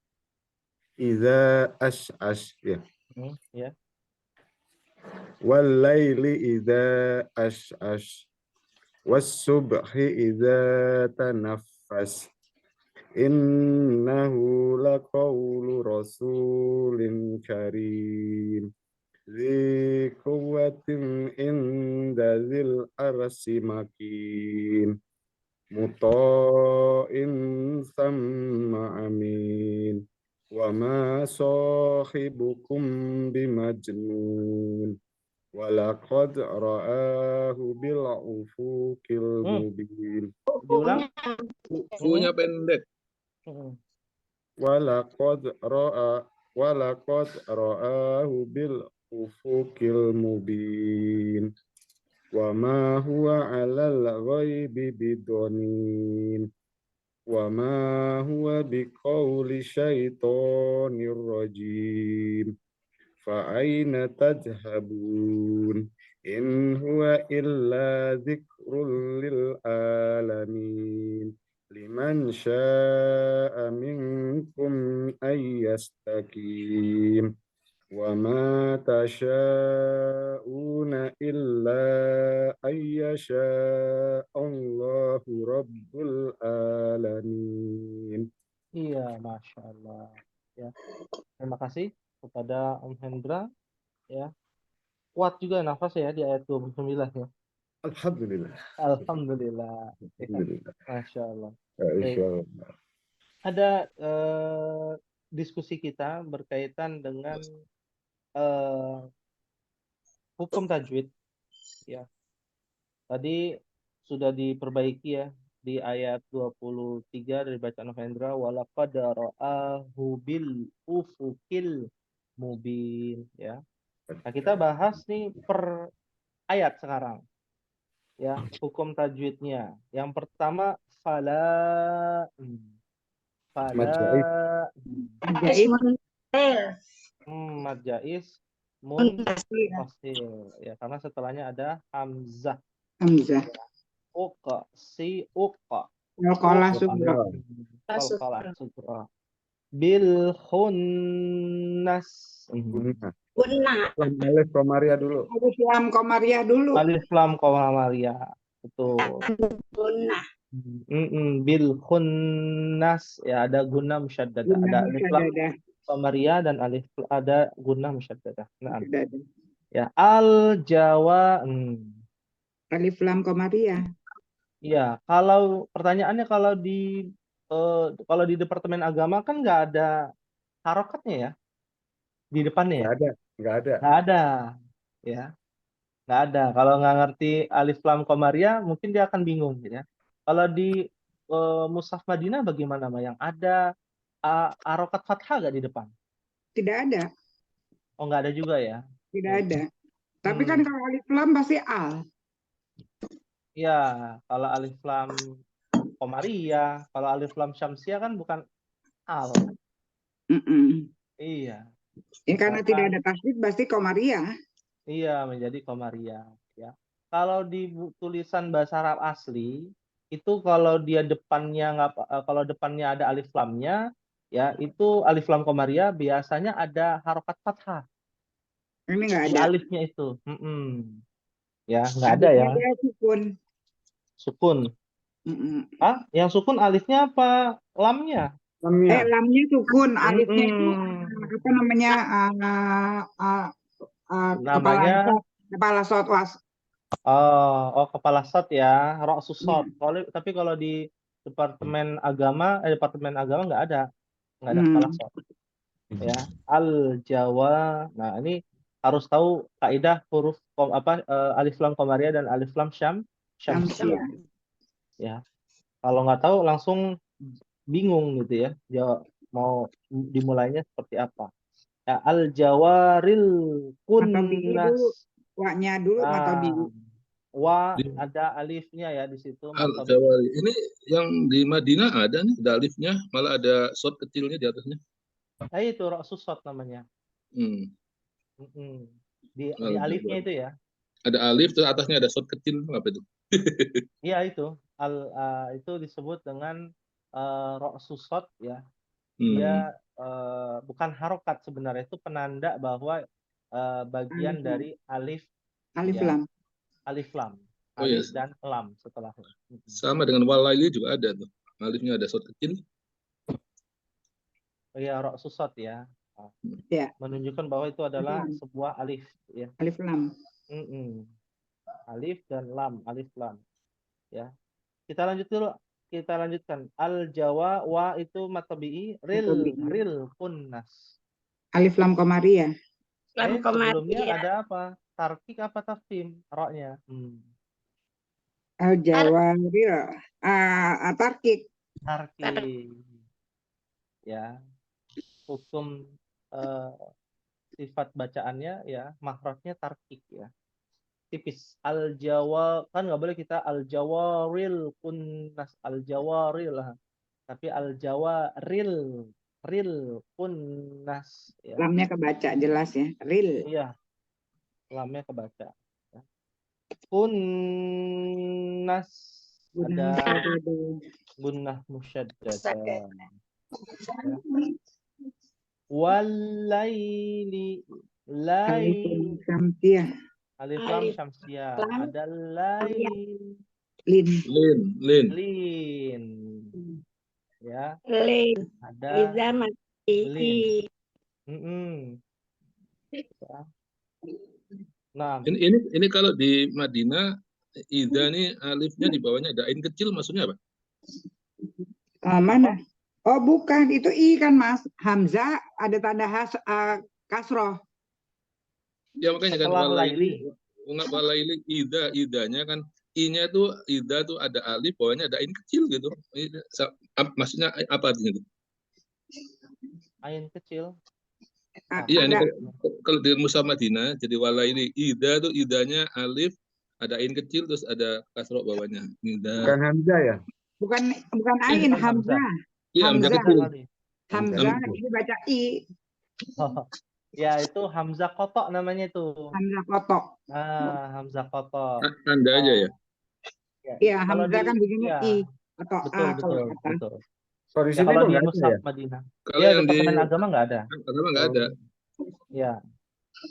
Idza ash'ash ya. Ya. Wal laili idza ash'ash. Was-subhi idza tanaffas. Innahu laqawlu rasulin karim. Dzi quwwatin inda dzil arsi makin. Muta'in thamma amin. Wa ma sahibukum bimajnun. Walaqad ra'ahu bil ufuqil mubin. Diulang. Funya pendek. Walaqad ra'ahu bil ufuqil mubin. Wa ma huwa 'alal ghaibi bidonin. Wa ma huwa biqauli syaitonir rajim. Fa'aina tadhhabun in huwa illa dzikrul lil alamin liman syaa'a minkum ayyastaqim wa ma tasha'una illa ayyasha Allahu rabbul alamin. Iya, Masya Allah. Ya. Terima kasih kepada Om Hendra ya. Kuat juga nafas ya di ayat 29 ya. Alhamdulillah. Alhamdulillah. Alhamdulillah. Masya Allah. Insyaallah. Ada diskusi kita berkaitan dengan hukum tajwid ya. Tadi sudah diperbaiki ya di ayat 23 dari bacaan Hendra, walaqad ra'ahu bil ufukil mubin, ya. Nah, kita bahas nih per ayat sekarang, ya, hukum tajwidnya. Yang pertama fala, Majais. Jaib. mad jaiz Muntasil. munfasil, ya, karena setelahnya ada hamzah. Hamzah. Uqa si uqa Qalqalah Uqa. sughra. Qalqalah sughra. Bil khunnas. Gunnah. Guna. Alif Komaria dulu. Alif lam komariah dulu. Alif lam koma Maria. Betul. Guna. Bil khunnas, ya, ada guna musyaddadah, ada Gunnah alif lam musyaddadah. Maria dan ada guna musyaddadah. Nah, Musyaddadah. ya, al Jawa. Alif lam komariah. Iya, kalau pertanyaannya kalau di Departemen Agama kan nggak ada harokatnya ya di depannya ya, Nggak ada. nggak ada, ya, nggak ada. Kalau nggak ngerti alif lam komaria mungkin dia akan bingung, gitu ya. Kalau di Mushaf Madinah bagaimana, Ma? Yang ada harokat fathah nggak di depan? Tidak ada. Oh, nggak ada juga ya? Tidak ada. Tapi kan kalau alif lam pasti al. Iya, kalau alif lam komaria, kalau alif lam syamsia kan bukan al. Iya. Ya, karena tidak ada tasdid pasti komariah. Iya, menjadi komaria, ya. Kalau di tulisan bahasa Arab asli itu kalau dia depannya kalau depannya ada alif lamnya, ya, itu alif lam komaria biasanya ada harokat fathah Ini nggak di ada. alifnya itu. Ya, nggak ada ya. Ada sukun. Sukun. Yang sukun alifnya apa lamnya? Lamnya. Lamnya sukun, alifnya itu apa namanya? Namanya kepala sot was. kepala sot ya, ra'sus sot. Tapi kalau di Departemen Agama nggak ada kepala sot. Ya, al Jawa. Nah, ini harus tahu kaidah huruf alif lam komaria dan alif lam syamsiyah. Ya. Kalau nggak tahu langsung bingung gitu ya. Mau dimulainya seperti apa? Ya, al jawaril kunnas. Wa-nya dulu matobi. Wa ada alifnya ya di situ. Al-Jawari. Ini yang di Madinah ada nih, ada alifnya, malah ada shot kecilnya di atasnya. Nah, itu ra'sus shot namanya. Di alifnya itu ya. Ada alif terus atasnya ada shot kecil, apa itu? Iya, itu. Itu disebut dengan ra'sus shot ya. Dia bukan harokat sebenarnya, itu penanda bahwa bagian dari alif lam. Alif lam. Oh, Alif yes. dan lam setelahnya. Sama dengan walaili juga ada tuh. Alifnya ada shot kecil. Iya, ra'sus shot ya. Ya. Menunjukkan bahwa itu adalah sebuah alif ya. Alif lam. Alif dan lam, alif lam. Ya. Kita lanjutkan. Al Jawa, wa itu matabi'i, ril kunnas. Alif lam komariah. Sebelumnya ada apa? Tarkik apa tafkhim? Roknya. Al Jawaril. Tarkik. Tarkik. Ya. Hukum sifat bacaannya ya, makhrajnya tarkik ya. Tipis. Al Jawa, kan nggak boleh kita al jawaril kunnas, al jawaril lah. Tapi al jawaril kunnas ya. Lamnya kebaca jelas ya. Ril. Iya. Lamnya kebaca. Ya. Kunnas ada gunnah musyaddadah. Ya. Walaili syamsiyah. Alif lam syamsiyah. Ada lain. Lin. Ya. Ada lin. Ya. Nah, ini kalau di Madinah Ida nih alifnya di bawahnya ada ain kecil, maksudnya apa? Mana? Oh, bukan, itu i kan Mas. Hamzah ada tanda kasroh. Ya makanya kan walaili Ida idanya kan I-nya tuh idza tuh ada alif, bawahnya ada ain kecil gitu. Maksudnya apa artinya itu? Ain kecil. Iya, ini Ada kalau di Mushaf Madinah, jadi wala ini idza tuh idanya alif, ada ain kecil terus ada kasroh bawahnya. Bukan Idza. Hamzah ya? bukan ain, Bukan Hamzah. Hamzah. Iya, hamzah Hamzah. kecil. Hamzah Hamzah. ini baca I, Oh, ya itu Hamzah kotok namanya itu. Hamzah kotok. Hamzah kotok. Anda aja ya. Iya, Kalau Hamzah di- kan begini iya, I atau betul A kalau betul kata. betul. Kalau di Ya sini kalau kok di nggak ada Mushaf ya? Madinah. Kalau Ya yang di Departemen Agama nggak ada. agama nggak ada. Ya.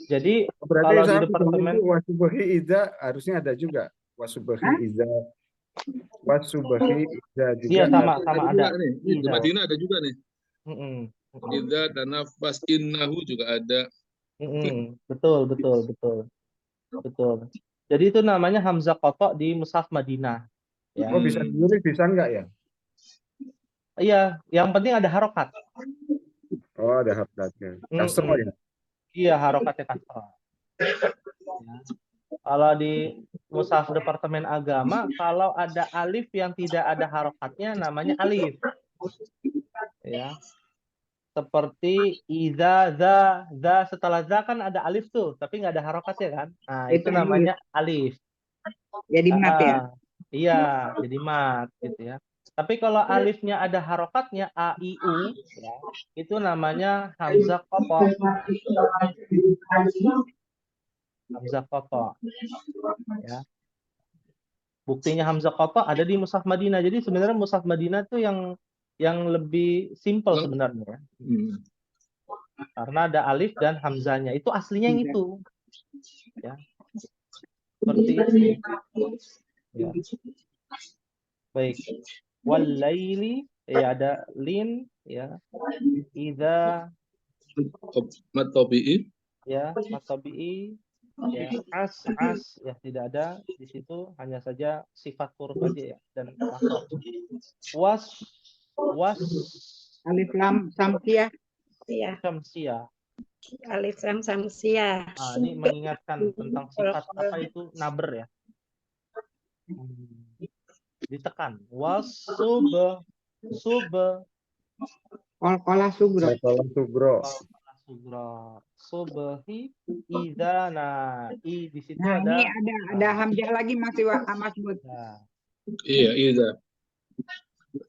Jadi Berarti kalau di saya Departemen itu wasubahi idza harusnya ada juga. Wasubahi Hah? idza. Wasubahi idza juga. iya sama Ada ada. juga nih. Di Idza. Madinah ada juga nih. Mm-mm. Idza tanafas innahu juga ada. Betul betul betul betul. Jadi itu namanya Hamzah kotok di Mushaf Madinah. Ya. Oh bisa ditulis bisa enggak ya? Iya, yang penting ada harokat. Oh ada harokatnya. Kasroh ya? Iya, harokatnya kasroh. Ya. Kalau di Mushaf Departemen Agama, kalau ada alif yang tidak ada harokatnya, namanya alif. Ya. Seperti iza, za, setelah za kan ada alif tuh, tapi nggak ada harokatnya kan? Nah, itu Itu namanya alif. jadi mat ya. Iya, jadi mat gitu ya. Tapi kalau alifnya ada harokatnya a, i, u, ya, itu namanya hamzah kotok. Hamzah kotok. Ya. Buktinya hamzah kotok ada di Mushaf Madinah. Jadi sebenarnya Mushaf Madinah tuh yang lebih simpel sebenarnya. Karena ada alif dan hamzahnya. Itu aslinya yang itu. Ya. Seperti itu. Ya. Baik. Wal laili ya ada lin ya. Idza Mat tabi'i. ya matabi'i ya as ya tidak ada di situ, hanya saja sifat huruf aja ya dan makhraj. Was Alif lam samsiah. Iya, syamsiyah. alif lam samsiah. Nah, ini mengingatkan tentang sifat apa itu naber ya. Ditekan. Was sub Kol-kolah sugro. Kalau sugro. sugro subhi idza. Nah, i di situ Nah, ada. ini ada hamzah lagi masih Mas Bud. Nah, Iya, idza.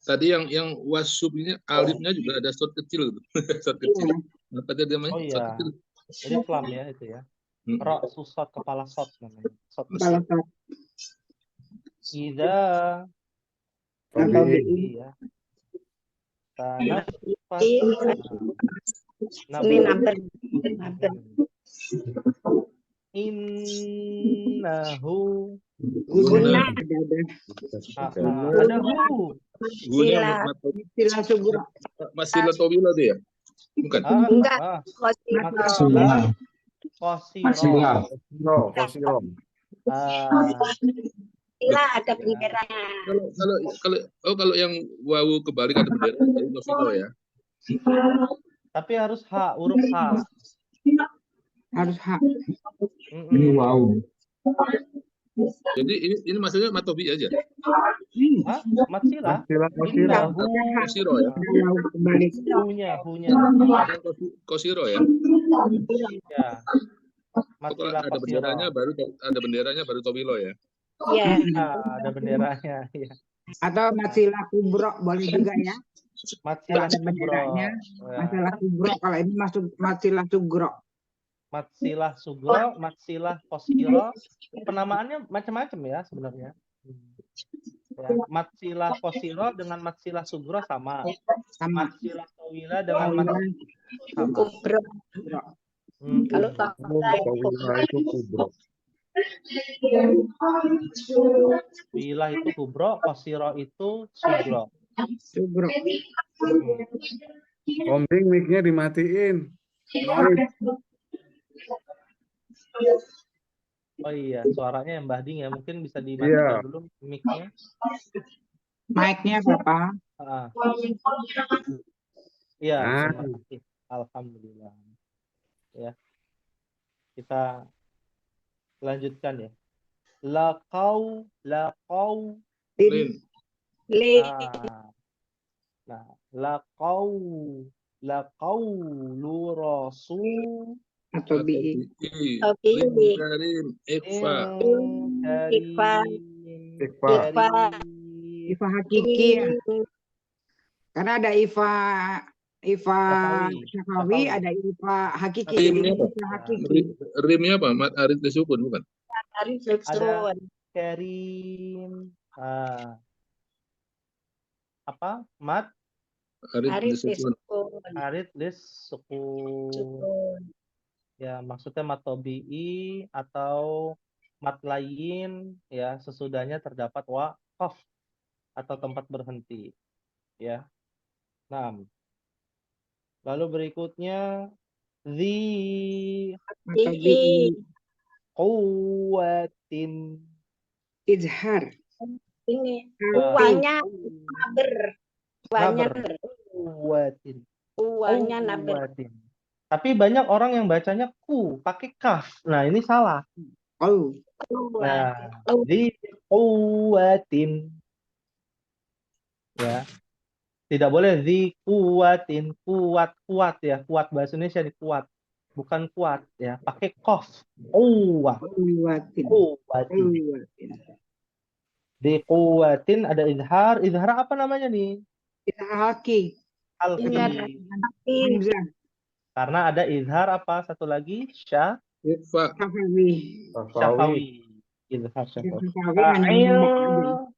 Tadi yang wasub ini alifnya juga ada short kecil gitu. Short kecil. Apa tadi namanya? oh Short iya. kecil. Jadi flam ya itu ya. Ro susot kepala sot namanya. Sot. Kepala sot. Idza Atau bi ya. Tanah pas. Ini naber. Innahu Guna. ada hu. Sila. Sila sugro. Masih letowila tuh ya? Bukan. Enggak. Masilah kosiro. Kosiro. Sila ada benderanya. Kalau yang wawu kebalik ada bendera jadi novilo ya. Tapi harus H, huruf H. Harus hak. Ini wow. Jadi ini maksudnya matobi aja. Hah? Matsilah. Kosiro. Kosiro ya. Kembali. Hunya. Kosiro ya. Ya. Kalau Matsilah ada benderanya baru tobilo ya. Iya. Ada benderanya. Ya. Atau masilah kubro boleh juga ya. Matsilah Ada sugro. benderanya. Ya. Masalah kubro kalau ini masuk masilah sugro. Matsilah sugro, matsilah kosiro. Penamaannya macam-macam ya sebenarnya. Ya. Matsilah kosiro dengan matsilah sugro sama. Sama. Matsilah tawila dengan matsilah sama. Kubro. Kalau Tawila itu kubro. Wilah itu kubro, kosiro itu sugro. Sugro. Ombing mic-nya dimatiin. Noise. Oh iya, suaranya yang Mbah Ding ya, mungkin bisa dimatikan dulu mic-nya. Mic-nya Bapak. Iya, terima kasih. Alhamdulillah. Ya. Kita lanjutkan ya. Laqau. Lin. li Nah, laqaulu rasul atau Atau bi. bi. Tobi. Lin karim. Ikfa. Ifa. Ikhfa. Ifa. Ifa hakiki ya. Karena ada Ifa Syafawi. Syafawi, ada Ifa hakiki. Tapi Jadi Rimnya apa? Ifa hakiki. Rimnya apa? Mat arid disukun bukan? Arif Ada Leksun. Karim. Apa? Mat Arid Arif disukun. Leksun. arid lis sukun. Sukun. Ya, maksudnya mat tobi'i atau mat lain ya sesudahnya terdapat waqaf atau tempat berhenti ya. Nah, lalu berikutnya zi Atau Di. bi. quwwatin. Izhar. Ini Ya. uangnya naber. Uangnya Naber. naber. Quwwatin. Uangnya naber. Quwwatin. Tapi banyak orang yang bacanya ku pakai kaf. Nah, ini salah. Oh. Nah, Oh. zi quwwatin. Ya. Tidak boleh zi quwwatin, kuat ya, kuat bahasa Indonesia di kuat. Bukan kuat ya, pakai qaf. Quwwatin. Quwwatin. Di quwwatin ada izhar apa namanya nih? Izhar haki. Izhar Al-qi. Hamzah. Karena ada izhar apa? Satu lagi Ikfa. Syafawi. syafawi. Izhar syafawi. Syafawi hanya nombak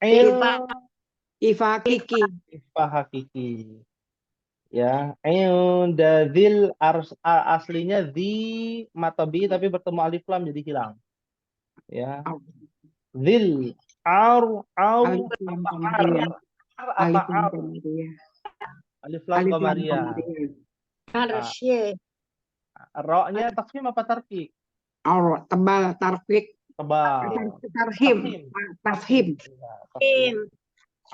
aja. Ifa hakiki. Ifa hakiki. Ya, dzil aslinya di matobi tapi bertemu alif lam jadi hilang. Ya. Dzil Alif lam qamariyah. Alif lam ar. qamariyah. Alif lam Alif lam qamariyah. qamariyah. Arsy. Ra-nya tafkhim apa tarqiq? Tebal, tarfik, Tebal. tarhim, tafhim. Im.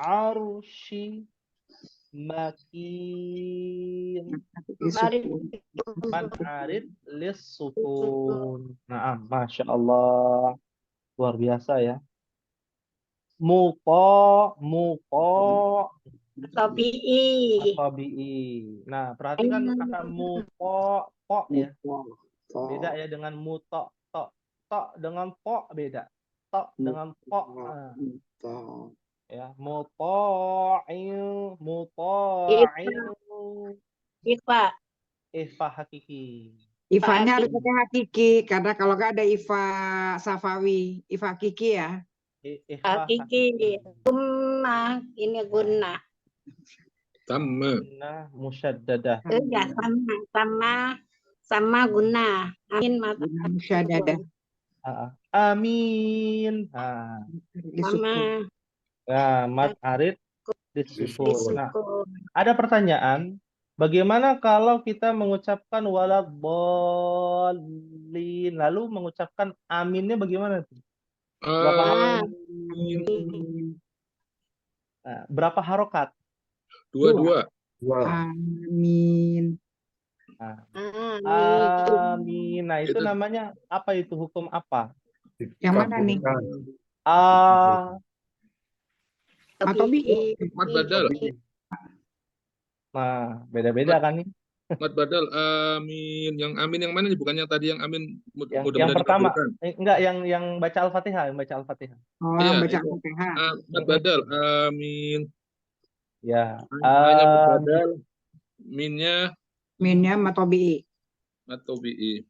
Arsy makin Mari. arid lis sukun. Nah, Masya Allah. Luar biasa ya. Muko Tabi'i. tabi'i. Nah, perhatikan kata muko ya. Beda ya dengan muto to dengan po beda. To dengan po. Ya, muta'in Ifa. ifa hakiki. Ifanya harus pakai hakiki, karena kalau nggak ada Ifa Safawi, Ifa hakiki ya. Ifa Hakiki. Umma. Ini guna. Tamma. Nah, musyaddadah. Ya sama guna. Amin mata. Musyadadah. Amin. Sama Nah, mat arid disukun. Nah, disukun. ada pertanyaan, bagaimana kalau kita mengucapkan waladhdallin lalu mengucapkan aminnya bagaimana tuh? Berapa harokat? Dua. Amin. Amin. Nah, itu Itu- namanya apa itu? Hukum apa? Yang mana nih? Atau bi? Mat badal. Nah, beda-beda kan nih? Mat badal. Amin. Yang amin yang mana nih? Bukan yang tadi yang amin. Yang pertama, enggak yang baca Al-Fatihah, Oh, Iya, baca itu. Al-Fatihah. Mat badal. Amin. Ya. Hanya mat badal. Minnya Minnya matobi. atau bi.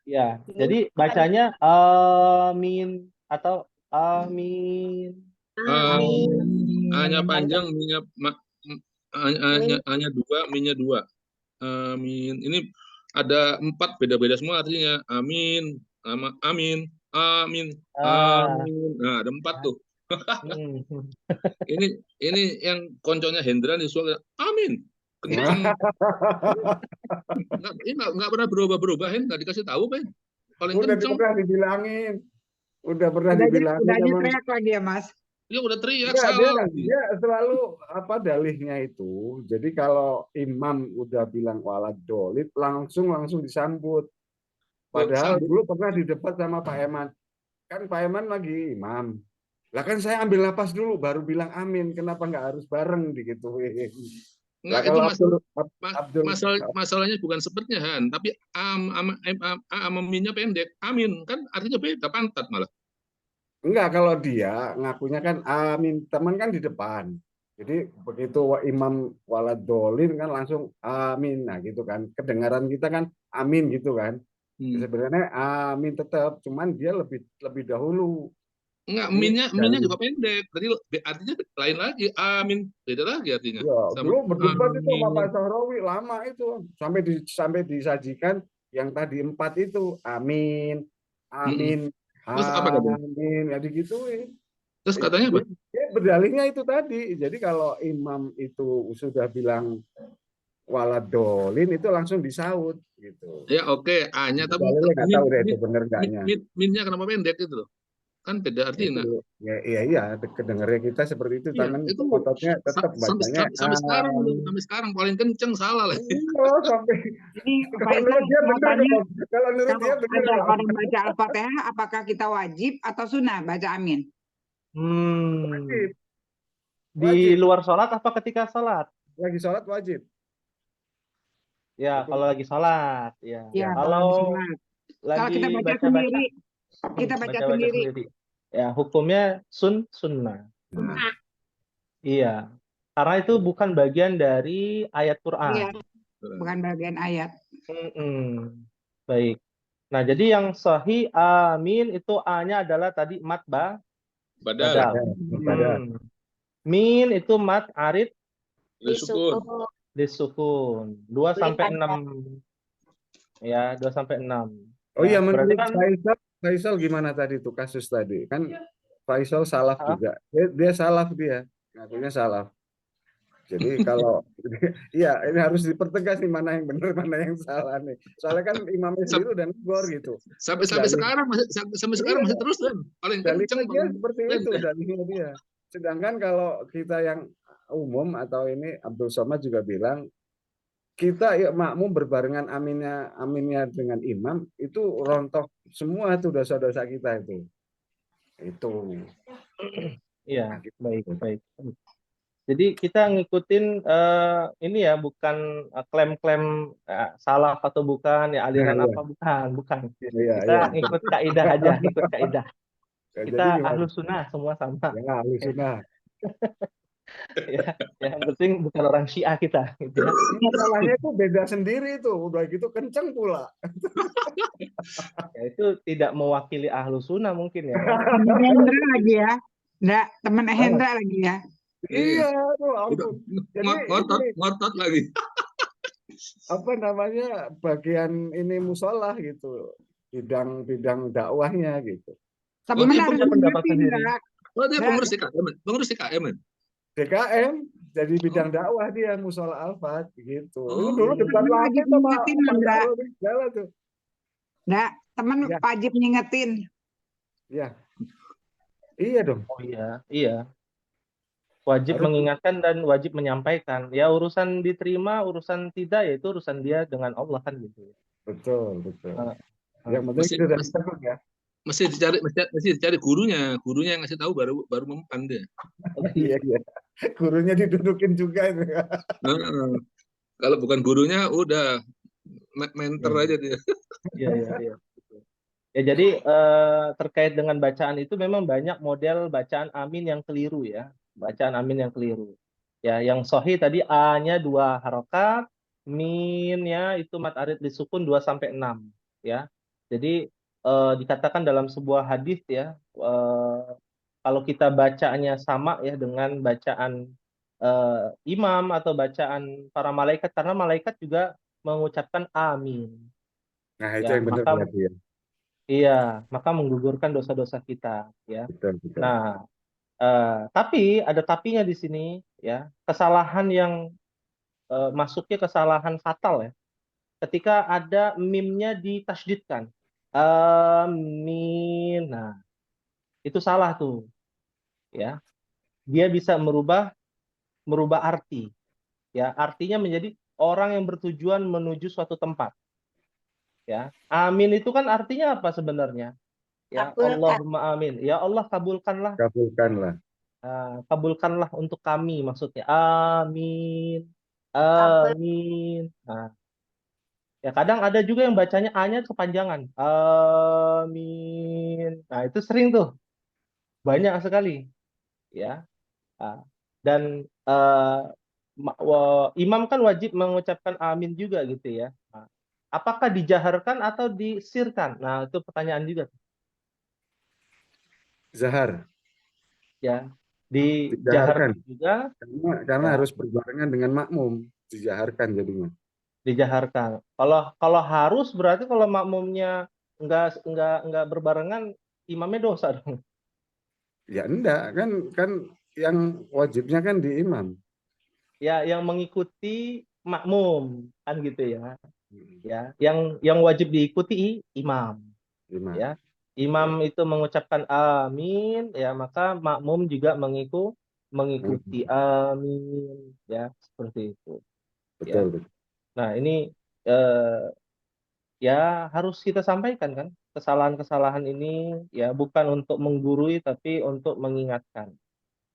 Ya, jadi bacanya amin atau amin. Hanya panjang, minnya hanya dua, minnya dua. Amin. Ini ada 4 beda-beda semua artinya. Amin, amin, amin, amin. Nah, ada 4 tuh. Ini yang konconya Hendra nih suara amin. Kenceng. Nggak pernah berubah-berubah, Hen. Nggak dikasih tahu, Hen. Paling Udah kenceng. pernah dibilangin. Udah pernah dibilangin. Udah aja teriak lagi ya, Mas. Dia udah teriak Enggak, salah. dia selalu dalihnya itu. Jadi kalau imam udah bilang waladhdallin langsung disambut. Padahal dulu pernah didebat sama Pak Eman. kan Pak Eman lagi imam. Lah kan saya ambil napas dulu baru bilang amin. Kenapa nggak harus bareng digituin? Lah Enggak, itu kalau Abdul masalahnya bukan sepertinya Han, tapi aminnya pendek. Amin kan artinya beda, pantat malah. enggak, kalau dia ngakunya kan amin, teman kan di depan. Jadi begitu imam waladolin kan langsung amin, nah gitu kan. Kedengaran kita kan amin gitu kan. Sebenarnya amin tetap, cuman dia lebih dahulu. Enggak, Jadi minnya juga pendek. Jadi artinya lain lagi. Amin, beda lagi artinya. ya, Sama dulu berdebat itu sama Pak amin. Sahrawi lama itu sampai disajikan yang tadi 4 itu amin, amin, Terus apa katanya? amin, ya digituin. Terus katanya apa? Dia berdalihnya itu tadi. Jadi kalau imam itu sudah bilang waladolin itu langsung disaut gitu. Ya oke, A-nya tapi Dalilnya nggak tahu deh itu bener nggaknya. minnya kenapa pendek itu loh? Kan beda artinya. Itu iya kedengarnya kita seperti itu, Iya, tangan itu ototnya tetap bacanya sampai sekarang paling kenceng salah lah. oh, sampai Ini Pak kalau Islam menurut dia benar katanya dong. Kalau menurut dia kalau benar ada dong. orang baca Al-Fatihah, apakah kita wajib atau sunnah baca amin? Wajib. Di Wajib. luar sholat apa ketika sholat? Lagi sholat wajib. Ya, Hukum. kalau lagi sholat. Ya. Ya, Kalau sholat. lagi Kalau kita baca baca-baca, sendiri, kita baca baca-baca sendiri. sendiri. Ya, hukumnya sunnah. Sunnah. Iya. Karena itu bukan bagian dari ayat Quran. Iya, bukan bagian ayat. Baik. Nah, jadi yang sahih amin itu A-nya adalah tadi mat badal. Min itu mat arid Disukun. disukun. 2 sampai 6. Ya, 2 sampai 6. Oh iya, berarti menurut kan Faisal gimana tadi tuh kasus tadi? Kan Faisal salaf juga. Dia salaf dia. Ngakunya salaf. Jadi kalau iya ini harus dipertegas nih mana yang benar mana yang salah nih. Soalnya kan imamnya sendiri udah negor gitu. Sampai sekarang masih terus kan. Paling kenceng Dalilnya seperti itu dalilnya dia. Sedangkan kalau kita yang umum atau ini Abdul Somad juga bilang kita ya makmum berbarengan aminnya dengan imam itu rontok semua tuh dosa-dosa kita itu. Itu. Iya, baik. Jadi kita ngikutin ini ya, bukan klaim-klaim salah atau bukan ya aliran apa bukan. Kita ngikut kaidah aja, ikut kaidah. Kita ahlus sunnah semua sama. Ya, ahlus sunnah. Ya, yang penting bukan orang Syiah kita. Gitu ya. Masalahnya itu beda sendiri itu, udah gitu kenceng pula. Ya, itu tidak mewakili ahlus sunnah mungkin ya. Hendra lagi ya, enggak teman Hendra lagi ya. Iya, tuh ampun. Jadi ngotot lagi. Apa namanya bagian ini musola gitu, bidang dakwahnya gitu. Teman harus pendapat mengerti, sendiri. Oh, dia pengurus DKM. DKM jadi bidang dakwah dia musola Al-Fat gitu. Oh. Dulu debat lagi sama segala tuh. Enggak, teman wajib ngingetin. Ya. Iya dong. Oh iya. Wajib mengingatkan dan wajib menyampaikan. Ya urusan diterima, urusan tidak, yaitu urusan dia dengan Allah kan gitu. Betul. Yang penting itu udah ditegur ya. Mesti dicari gurunya yang ngasih tahu baru mempan dia. Iya. Gurunya didudukin juga itu. Kalau bukan gurunya udah mentor aja dia. Iya. Ya jadi terkait dengan bacaan itu memang banyak model bacaan amin yang keliru ya. Bacaan amin yang keliru. Ya, yang sahih tadi A-nya 2 harokat, min-nya itu mat arid disukun 2 sampai 6 ya. Jadi dikatakan dalam sebuah hadis ya, kalau kita bacanya sama ya dengan bacaan imam atau bacaan para malaikat, karena malaikat juga mengucapkan amin. Nah, itu yang benar berarti ya. Iya, maka menggugurkan dosa-dosa kita ya. Betul. Nah, tapi ada tapinya di sini ya, kesalahan yang masuknya kesalahan fatal ya. Ketika ada mimnya ditasydidkan. Amin. Nah, itu salah tuh. Ya. Dia bisa merubah arti. Ya, artinya menjadi orang yang bertujuan menuju suatu tempat. Ya. Amin itu kan artinya apa sebenarnya? Ya, Kabulkan. Allahumma amin. Ya Allah kabulkanlah. Kabulkanlah. Kabulkanlah untuk kami maksudnya. Amin. Kabul. Amin. Nah, ya kadang ada juga yang bacanya A-nya kepanjangan. Amin. Nah, itu sering tuh. Banyak sekali. Ya. Dan imam kan wajib mengucapkan amin juga gitu ya. Nah, apakah dijaharkan atau disirkan? Nah, itu pertanyaan juga. Zahar. Ya, Dijaharkan. dijaharkan juga, Karena ya, harus berbarengan dengan makmum. Dijaharkan jadinya. dijaharkan. Kalau harus berarti kalau makmumnya nggak berbarengan, imamnya dosa dong. Ya enggak, kan yang wajibnya kan di imam. Ya, yang mengikuti makmum kan gitu ya. Ya, yang wajib diikuti imam. Imam. Ya, imam itu mengucapkan amin, ya maka makmum juga mengikuti amin, ya seperti itu. Ya. Betul. Nah, ini ya harus kita sampaikan kan kesalahan-kesalahan ini ya bukan untuk menggurui tapi untuk mengingatkan.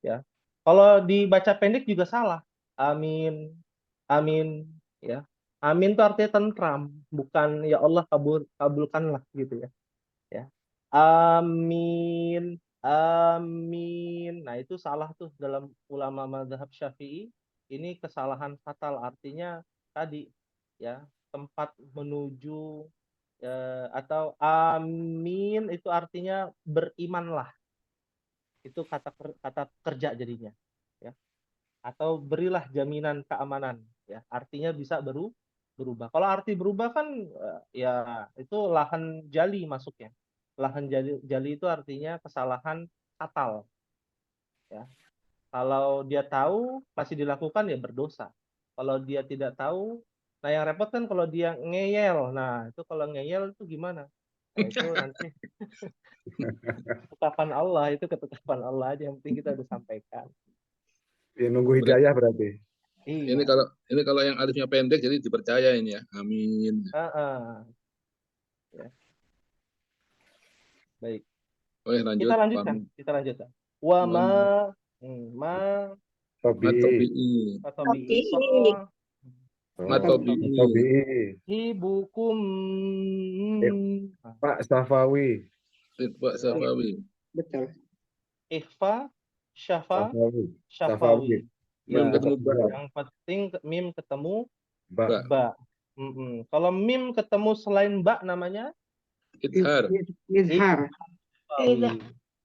Ya, kalau dibaca pendek juga salah. Amin, amin, ya. Amin itu artinya tentram, bukan ya Allah kabulkanlah gitu ya. Ya. Amin, amin. Nah, itu salah tuh dalam ulama mazhab Syafi'i. Ini kesalahan fatal, artinya tadi ya, tempat menuju atau amin itu artinya berimanlah. Itu kata kerja jadinya ya. Atau berilah jaminan keamanan ya. Artinya bisa berubah. Kalau arti berubah kan ya itu lahan jali masuknya. Lahan jali itu artinya kesalahan fatal. Ya. Kalau dia tahu masih dilakukan ya berdosa. Kalau dia tidak tahu, nah yang repot kan kalau dia ngeyel. Nah itu kalau ngeyel itu gimana? Nah itu nanti ketetapan Allah, itu ketetapan Allah aja, yang penting kita udah sampaikan. Ya nunggu hidayah berarti. Ini Iya. kalau yang alifnya pendek jadi dipercaya ini ya. Amin. Ya. Oke, Baik. lanjut. Kita lanjutkan. Wa ma Matobi'i. Matobi'i. Ibukum. Pak Safawi. Pak Safawi. Betul. Ikhfa, Syafawi. Mim Ya, ketemu ba. yang penting mim ketemu Ba. ba. Kalau mim ketemu selain ba namanya Ithar. Izhar.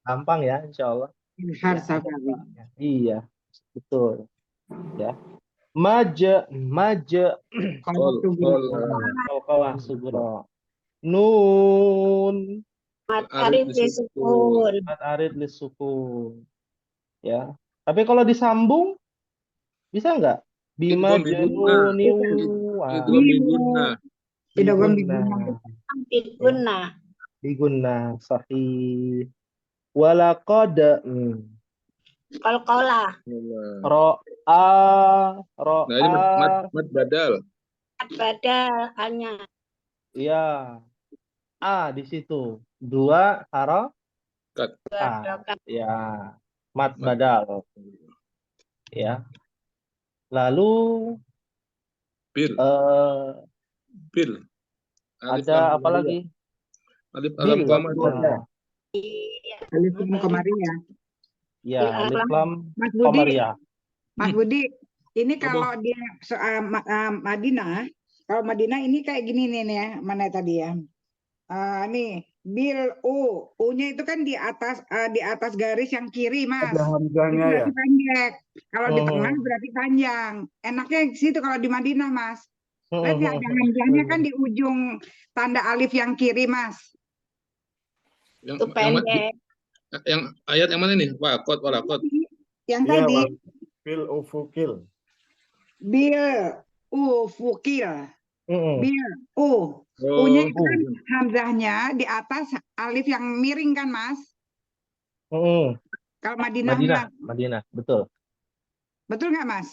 gampang ya, insya Allah. Izhar Ya, Safawi. iya, betul. Ya, maja qalqalah sugro. Nun Arif disukun. arid lisukun. Ya, tapi kalau disambung bisa nggak? Bima Biguna sahih. Walaqad Qalqalah. Nah ini mad badal. Badal hanya. Iya. A di situ. 2 harokat. Ya. Mad badal. Ya. Lalu Bil. ada apa lagi? Alif lam qamariyah. Alif lam qamariyah. Ya, alif lam Mas Budi, qamariyah. Mas Budi, ini kalau di Madinah, kalau Madinah ini kayak gini nih ya, mana tadi ya? Nih, bil U-nya itu kan di atas garis yang kiri, Mas. Ada hamzahnya ya. Berarti pendek. Kalau di tengah berarti panjang. Enaknya di situ kalau di Madinah, Mas. Lihat ya, ada hamzahnya kan di ujung tanda alif yang kiri, Mas. Itu pendek. Yang ayat yang mana nih? Walaqad. Yang tadi. Bil ufukil. Bil ufukil. Bil U-nya itu kan hamzahnya di atas alif yang miring kan, Mas? Kalau Madinah, betul. Betul nggak, Mas?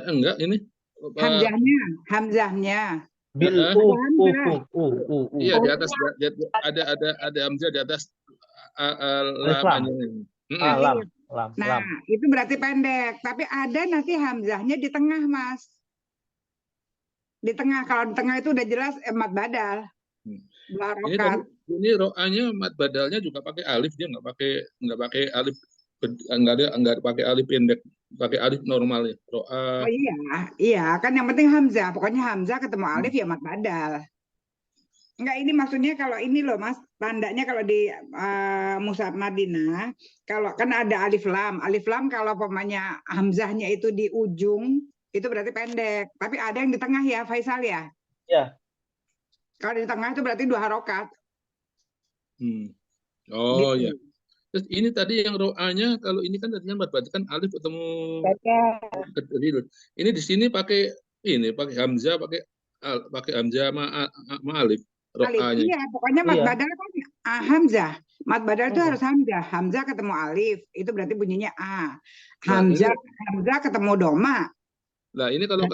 Enggak ini. Hamzahnya. Bil Heeh. Iya, di atas ada hamzah di atas Alif lam. lamanya. Lam. Nah, itu berarti pendek. Tapi ada nanti hamzahnya di tengah, Mas. Di tengah. Kalau di tengah itu udah jelas mad badal. Dua Ini rokat. ini ro'anya mad badalnya juga pakai alif, dia nggak pakai alif, nggak pakai alif pendek, pakai alif normal ya. Ro'a. Oh iya, kan yang penting hamzah. Pokoknya hamzah ketemu alif ya mad badal. Enggak, ini maksudnya kalau ini loh Mas, tandanya kalau di Mushaf Madinah, kalau kan ada alif lam kalau pemanya hamzahnya itu di ujung, itu berarti pendek. Tapi ada yang di tengah ya, Faisal ya? Ya. Kalau di tengah itu berarti 2 harokat. Oh Gitu. ya. Terus ini tadi yang ro'anya, kalau ini kan tadinya mad badal kan alif ketemu kecil. Ini di sini pakai hamzah, pakai hamzah ma alif. Alif, iya, pokoknya mad badal kan hamzah. Mad badal itu harus hamzah. Hamzah ketemu alif, itu berarti bunyinya a. Hamzah ketemu doma. Nah, ini kalau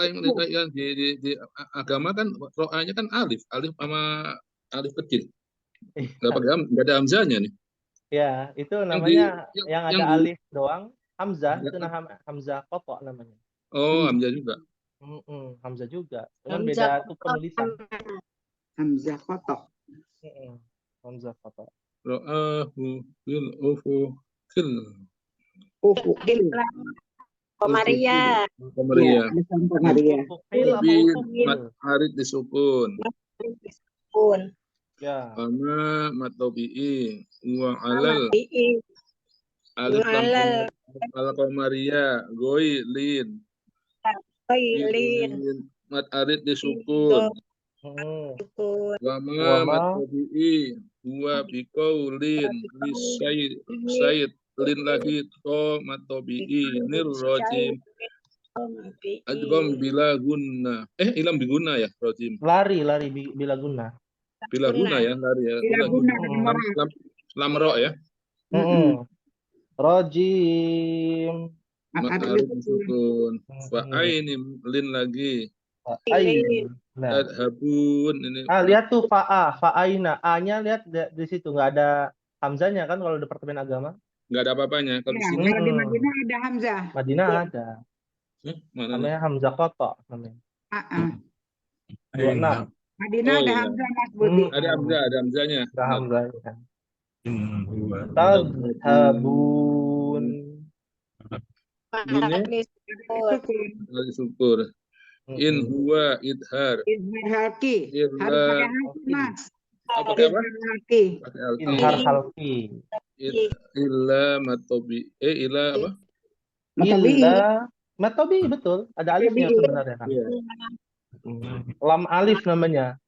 yang di agama kan ro'anya kan alif sama alif kecil. Nggak ada hamzahnya nih. Ya, itu namanya yang ada alif doang, hamzah, itu hamzah kotok namanya. Oh, hamzah juga. Hamzah juga. Cuman beda tuh penulisan. Hamzah kotok. Hamzah kotok. Ro'ahu bil ufuqil. Komaria. Komaria. Harid disukun. Ya. Sama matobi'i wa alal. Alif lam al komaria goilin. Mat arid disukun. Wama matobi'i huwa biqaulin lisayid lin lagi to matobi'i nirrojim adgom bila guna ilam biguna ya rojim lari bila guna ya lari ya lamro ya rojim harus disukun wa ainim lin lagi habun ini lihat tuh fa'aina a-nya lihat di situ nggak ada hamzanya kan kalau departemen agama nggak ada apa-apanya kalau di sini kalau di Madinah ada hamzah. Madinah ada. Namanya hamzah kotok namanya. Madinah ada hamzah Mas Budi. Ada hamzahnya. Ada hamzahnya. Tadhabun. Syukur. In huwa idhar. Idhar halki. Harus pakai halki Mas. Pakai apa? Idhar halki. Illa matobi. Illa apa? Matobi betul. Ada alifnya sebenarnya kan. Lam alif namanya.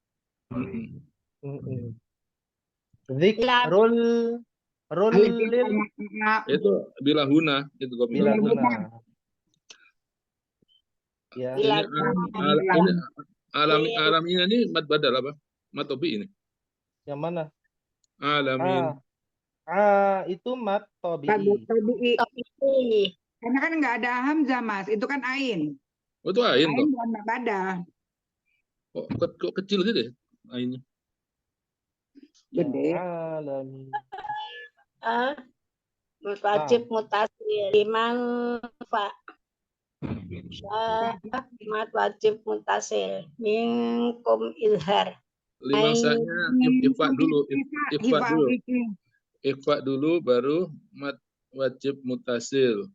Zikrul itu bila huna itu bila huna. Ya. Ini alaminya ini mad badal apa? Matobi ini. Yang mana? Alamin. Itu mat tabi'i. Karena kan nggak ada hamzah Mas, itu kan ain. Oh, itu ain toh. Bukan mad badal. Kok kecil gitu deh ainnya. Gede. Alamin. Wajib mutasil liman fa. Mat wajib mutasil minkum ilhar. Limasanya ifa dulu baru mat wajib mutasil.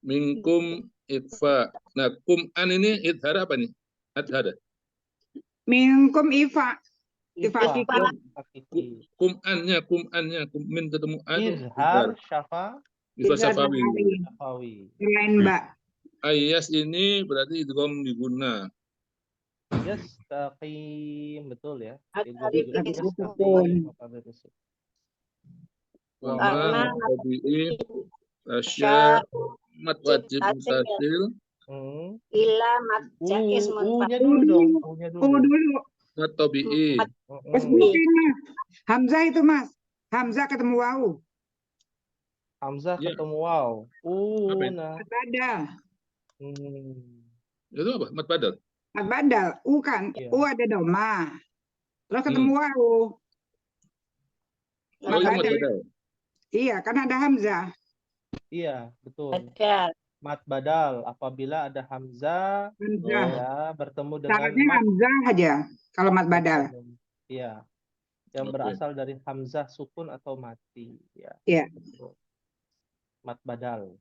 Minkum ifa. Nah, kum'an ini idhar apa nih? Adhar. Minkum ifa. Kum'annya min ketemu an. Izhar syafa. Ifa safawi. Lain Mbak. Ayas ini berarti idgham diguna. Yastaqim betul ya. Wama tabi'i asya mat wajib mutasil. Ila mat jaiz U-nya dulu dong. Mat tabi'i. Hamzah itu Mas. Hamzah ketemu waw. Hamzah ketemu waw. Badal. Itu apa? Mat badal. Mad badal. U kan. Iya. U ada doma. Terus ketemu wawu. Oh, itu mad badal. badal. Iya, kan ada hamzah. Iya, betul. Badal. Mad badal apabila ada hamzah Hamzah. ya bertemu dengan Syaratnya mad hamzah aja kalau mad badal. Iya. Yang Oke. berasal dari hamzah sukun atau mati ya. Iya. Betul. Mad badal.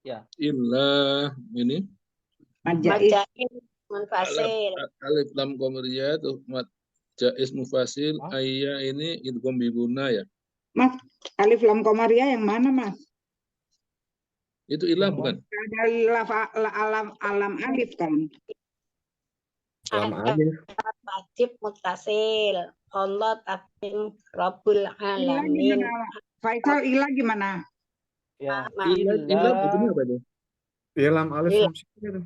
Ya. Illa ini Mad jaiz. Majais munfasil. alif lam qamariyah tuh mad jaiz mufasil Hah? ayya ini idgham bi gunna ya. Mas, alif lam qamariyah yang mana, Mas? Itu ilah Yang bukan? Ada alam alif kan? Alam alif. Wajib mutasil. Allah tabin Rabbul Ilah Alamin. gimana? Faisal ilah gimana? Ya. Ilah bukannya apa itu? Alam alif Iya. hamzah.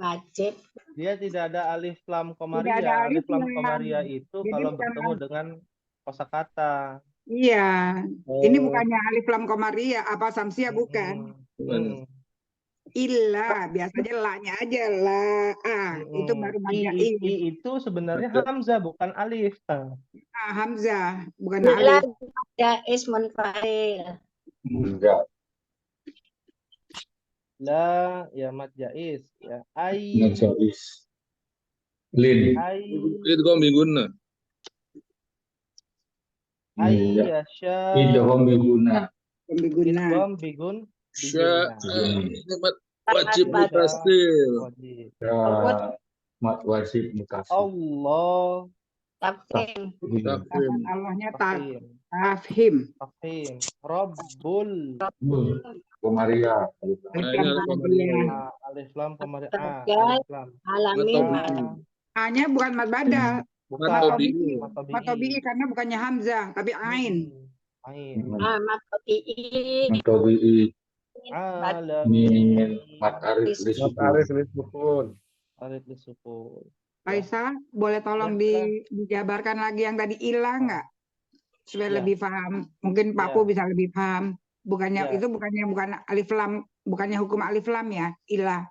Wajib. Dia tidak ada alif lam Tidak ada komariah. alif Alif lam lam. komariah itu Jadi kalau bukan bertemu dengan kosakata. Iya. Oh, Ini bukannya alif lam qamariyah apa samsiah bukan? bukan. Illa, biasanya la-nya aja la. Itu baru mad jaiz. I itu sebenarnya hamzah bukan alif. Hamzah, bukan Illa alif. jais munfasil. Enggak. La ya mad jaiz ya. Najais. Lin. Idgham bi gunna. Iya. Ayyasha Idgham bi guna. Pembiguna. idgham bigun Sya biguna. ini mad wajib Mad mutasil. Wajib. Ya, mat wajib mutasi. Allah Tabin. Tafhim. Allahnya tafhim tafhim. tafhim Rabbul Komaria. Nah, ini alif qamariyah. alif lam komariah Badal. alif lam Alamin. A-nya bukan mad badal. bukan Mad tabi'i. tabi'i. Mad tabi'i karena bukannya hamzah, tapi ain. Ain Amat tabi'i. Matobi'i. alamin Mat arif Mat lisukun. arif lisukun. alif disukun. Faisal, boleh tolong dijabarkan lagi yang tadi ilah nggak? Supaya Ya. lebih paham. Mungkin Pak Ya. Pu bisa lebih paham. Bukannya Ya. itu bukan alif lam, bukannya hukum alif lam ya, ilah.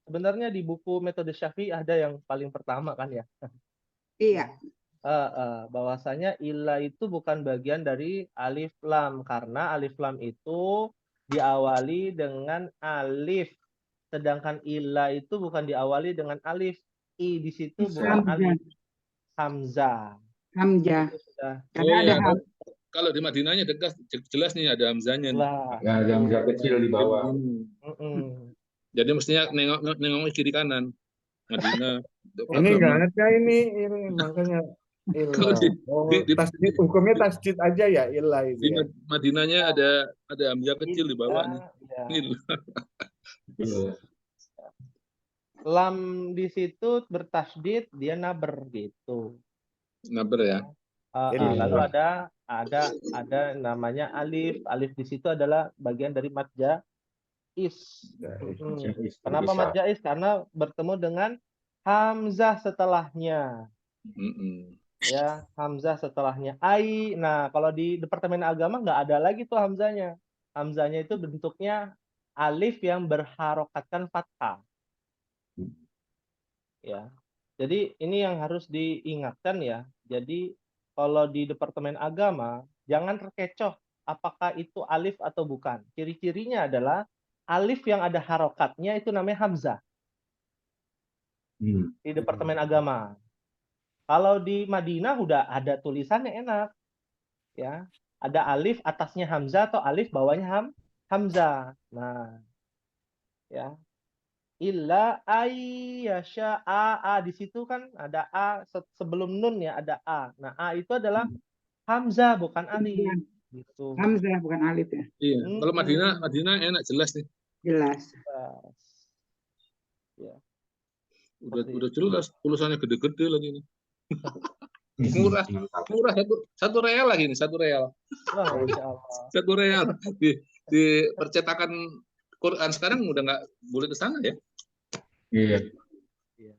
Sebenarnya di buku metode Syafi'i ada yang paling pertama kan ya. Iya. Bahwasanya ilah itu bukan bagian dari alif lam karena alif lam itu diawali dengan alif, sedangkan ilah itu bukan diawali dengan alif. I di situ bukan Hamzah. alif, hamzah. Hamzah. Itu sudah Karena Oh ada iya, kalau di Madinahnya jelas nih ada hamzanya nih. lah. Ya, yang kecil di bawah. Jadi mestinya nengok kiri kanan. Madinah. Ini enggak ada ini makanya Kalau ilah. di- Tasdid, hukumnya tasdid aja ya ilah itu Di ya. Madinahnya ada hamzah kecil di bawah nih. Ya. Ilah. Iya. Lam di situ bertasdid dia naber gitu. Naber ya. Lalu ada namanya alif. Alif di situ adalah bagian dari mad jaiz. Kenapa mad jaiz? Karena bertemu dengan hamzah setelahnya. Ya, hamzah setelahnya ai. Nah, kalau di Departemen Agama nggak ada lagi tuh hamzahnya. Hamzahnya itu bentuknya alif yang berharokatkan fathah. Ya. Jadi ini yang harus diingatkan ya. Jadi kalau di Departemen Agama jangan terkecoh apakah itu alif atau bukan. Ciri-cirinya adalah alif yang ada harokatnya itu namanya hamzah. Di Departemen Agama. Kalau di Madinah udah ada tulisannya enak. Ya. Ada alif atasnya hamzah atau alif bawahnya hamzah. Nah, ya. Illa ayyasha a di situ kan ada a sebelum nun ya ada a. Nah, a itu adalah hamzah bukan alif gitu. Hamzah bukan alif ya. Iya. Kalau Madinah enak jelas nih. Jelas. Ya. Udah jelas tulisannya gede-gede lagi nih. Murah satu real lagi nih, satu real. Wah, Masya Allah. Satu real di percetakan Quran sekarang udah nggak boleh ke sana ya. Iya. Iya.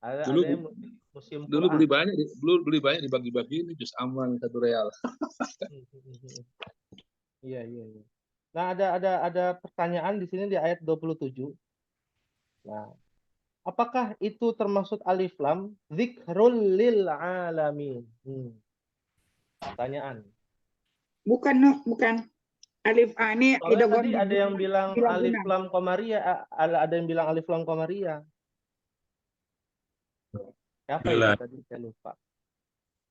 Ada Dulu- yang museum Dulu Quran. beli banyak dibagi-bagi ini jus aman 1 real. Iya. Nah, ada pertanyaan di sini di ayat 27. Nah, apakah itu termasuk alif lam? Dzikrul lil alamin. Pertanyaan. Bukan, no, bukan. Alif A ini Soalnya idgham tadi ada yang bilang bila alif guna. lam komaria, ada yang bilang alif lam komaria. Siapa itu Bila. tadi? Saya lupa.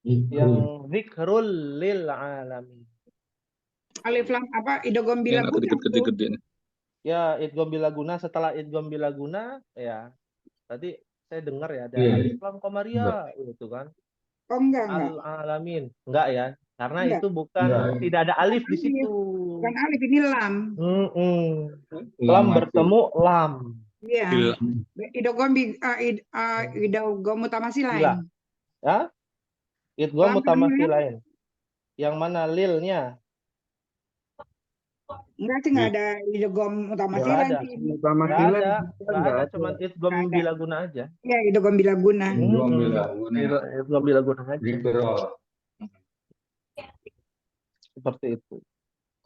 Itu. Yang dzikrul lil alamin. Alif lam apa idgham bila Enak guna tadi itu. gede-gede. Ya, idgham bilaguna, setelah idgham bilaguna, ya. Tadi saya dengar ya ada Iya. alif lam komaria itu kan. Oh enggak. Al-alamin. Enggak ya, karena Enggak. itu bukan, Enggak. tidak ada alif di situ. Bukan alif, ini lam. Lam Lama bertemu lam. Iya. Bila. Idgham mutamasi Bila. lain. Ya? Idgham Lam mutamasi namanya? lain. Yang mana lilnya? Enggak sih, enggak ada idgham mutamasi Nggak lain ada. sih. Utama Enggak silang ada. kita Enggak nggak ada, ada. cuman idgham Nggak ada. bilaguna aja. Iya, idgham bila guna. Belum bilang. Idgham bilaguna aja. Dikro. Seperti itu.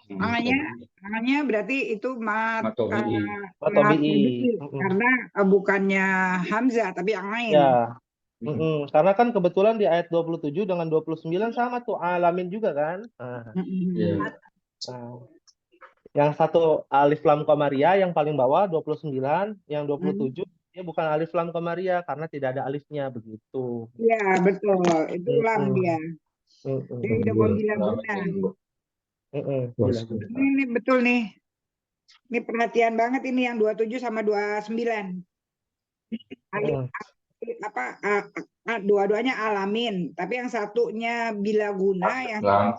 Makanya berarti itu Matobi'i. Matobi'i. karena bukannya Hamzah tapi yang lain. Ya. Karena kan kebetulan di ayat 27 dengan 29 sama tuh alamin juga kan. Iya. Nah, yang satu alif lam komaria yang paling bawah 29, yang 27 dia bukan alif lam komaria karena tidak ada alifnya begitu. Iya, betul. Itu lam dia. Dia idgham bila guna. Ini betul nih. Ini perhatian banget ini yang 27 sama 29. Alif apa dua-duanya alamin, tapi yang satunya bila guna, yang lam,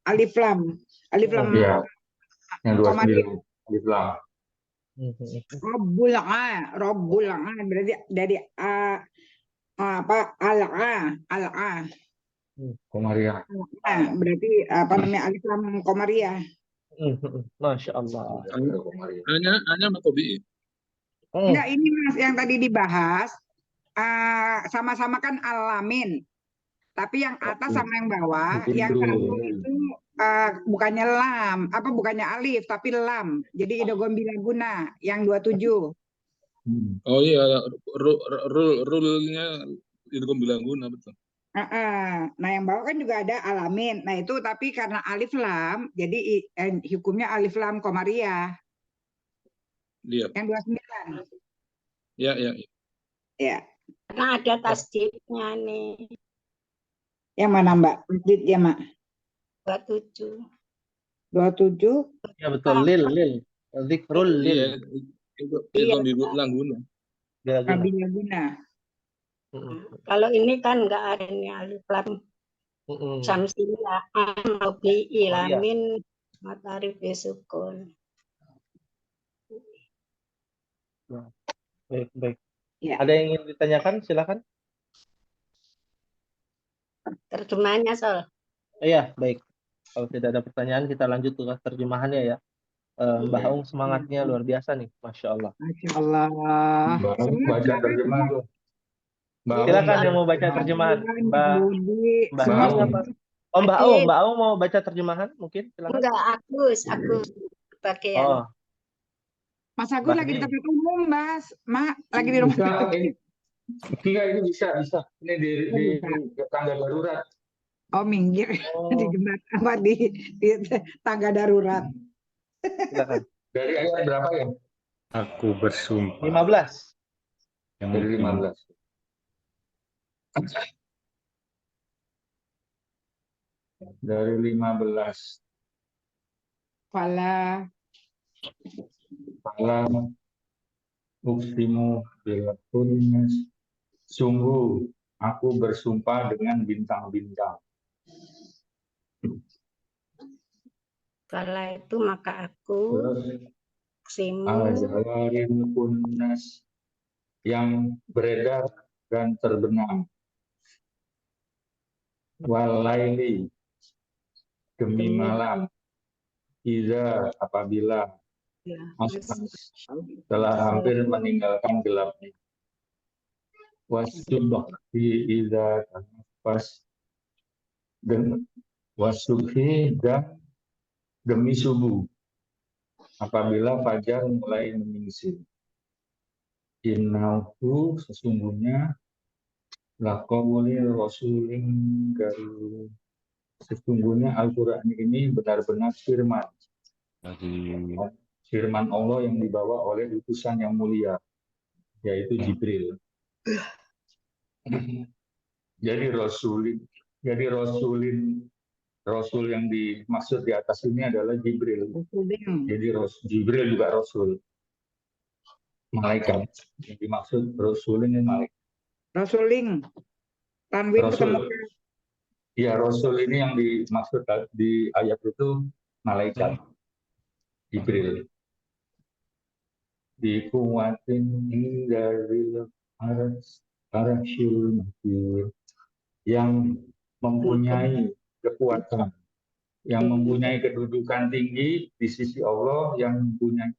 alif lam. Iya. Yang 29 alif lam. Rabbul A berarti dari al-a. Komariah. Berarti apa namanya alif lam komariah. Masya Allah. Hanya Matobi'i. Enggak, ini Mas yang tadi dibahas sama-sama kan alamin. Tapi yang atas sama yang bawah, yang satu itu bukannya lam, bukannya alif tapi lam. Jadi idgham bila guna yang 27. Oh iya, rule-nya idgham bila guna betul. Nah yang bawah kan juga ada alamin. Nah itu tapi karena alif lam, jadi hukumnya alif lam komariah. Iya. Yang 29. Ya. Ya. Karena ada tasdidnya nih. Yang mana Mbak? Tasdid ya Mak? 27. 27. Ya betul, lil. Zikrul lil. Itu idgham bila guna. Bila guna. Kalau ini kan nggak ada nih alif lam. Samsiyah, Matobi'i, lamin, matarif sukun. Baik. Ya. Ada yang ingin ditanyakan? Silakan. Terjemahannya Sol. Iya, baik. Kalau tidak ada pertanyaan, kita lanjut ke terjemahannya ya. Mbah Aung semangatnya luar biasa nih, Masya Allah. Masya Allah. Baca terjemahan tuh. Silakan yang mau baca terjemahan. Mbah siapa? Oh, Mbah Aung mau baca terjemahan mungkin? Silakan. Enggak, aku bagian. Oh. Mas Agus lagi di tempat umum, Mas. Mak, lagi di rumah. Iya, ini bisa. Ini di tangga darurat. Oh, minggir di jembatan di tangga darurat. Silakan. Dari ayat berapa ya? Aku bersumpah. 15. Dari 15. Dari 15. Fala uqsimu bil khunnas. Sungguh aku bersumpah dengan bintang-bintang. Kala itu maka aku uqsimu Al-jawarin khunnas, yang beredar dan terbenam. Walaili, demi malam. Iza, apabila telah hampir meninggalkan gelapnya. Wasubhi iza tanafas, dan wasubhi dan demi subuh apabila fajar mulai menyingsing. Innahu sesungguhnya laqaulil rasulin karim. Sesungguhnya Al-Quran ini benar-benar firman. Firman Allah yang dibawa oleh utusan yang mulia, yaitu Jibril. Jadi Rasul yang dimaksud di atas ini adalah Jibril. Jadi Jibril juga Rasul. Malaikat. Yang dimaksud Rasul ini malaikat. Rasuling. Tanwin Rasul. ketemu. Ya, Rasul ini yang dimaksud di ayat itu malaikat. Jibril. Dikuatin dari arsyil majid, yang mempunyai kekuatan, yang mempunyai kedudukan tinggi di sisi Allah, yang mempunyai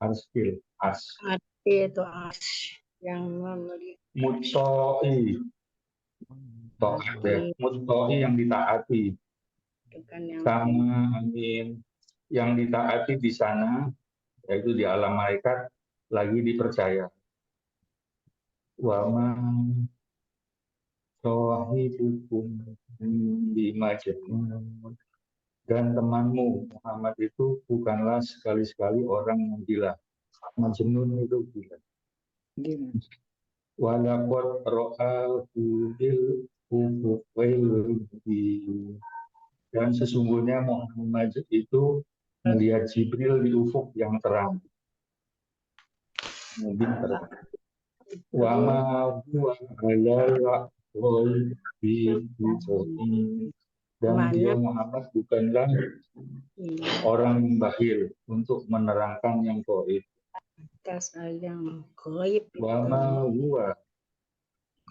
arsyil, Arti itu yang memiliki mutoi, mutoi yang ditaati, yang sama amin, yang ditaati di sana, yaitu di alam malaikat, lagi dipercaya. Wa ma sahibukum bimajnun, dan temanmu Muhammad itu bukanlah sekali-sekali orang yang gila. Majnun itu gila. Walaqad ra'ahu bil ufuqil mubin, dan sesungguhnya Muhammad itu melihat Jibril di ufuk yang terang. Mungkin terang. Wa ma huwa ala dan dia Muhammad bukanlah orang yang bakhil untuk menerangkan yang gaib. yang gaib. Wa ma huwa,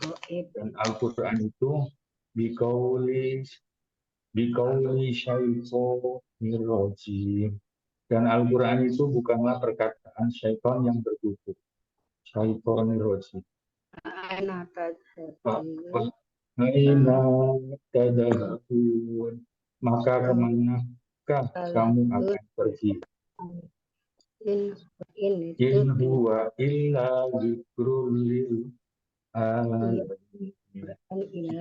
Gaib. dan Al-Quran itu biqauli syaitonir rajim, dan Al-Quran itu bukanlah perkataan syaitan yang berkutuk. Syaitonir rajim. Aina tadahun, maka kemanakah kamu akan pergi? In huwa illa dzikrul lil alamin.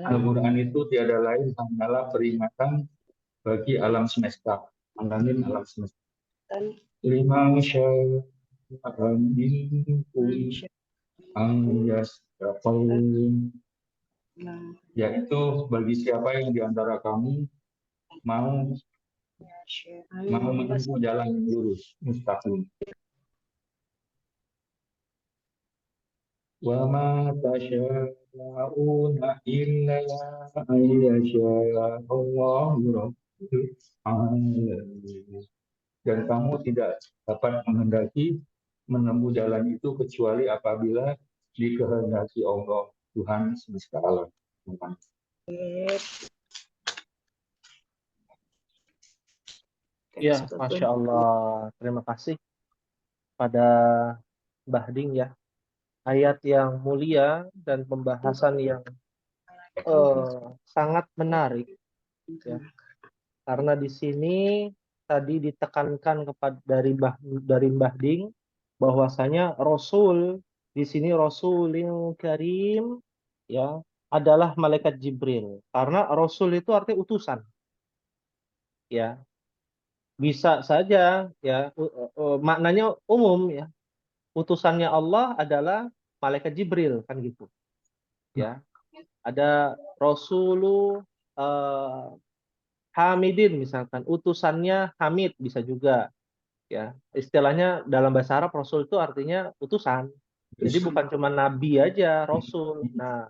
Al-Quran itu tiada lain hanyalah peringatan bagi alam semesta. Alamin, alam semesta. Lima syai'an minkum yaitu bagi siapa yang di antara kamu mau menempuh jalan yang lurus, mustaqim. Wa ma tasya'una illa ayyasha Allahu rabbul alamin. Dan kamu tidak dapat menghendaki menempuh jalan itu kecuali apabila dikehendaki Allah, Tuhan semesta alam. Ya, Masya Allah. Terima kasih pada Mbah Ding ya. Ayat yang mulia dan pembahasan yang sangat menarik. Ya. Karena di sini tadi ditekankan dari Mbah Ding bahwasanya Rasul di sini Rasulul Karim ya adalah malaikat Jibril. Karena Rasul itu artinya utusan. Ya. Bisa saja ya maknanya umum ya. Utusannya Allah adalah malaikat Jibril kan gitu. Ya. Ada Rasulu Hamidin misalkan, utusannya Hamid bisa juga. Ya, istilahnya dalam bahasa Arab Rasul itu artinya utusan. Jadi bukan cuma nabi aja, Rasul. Nah,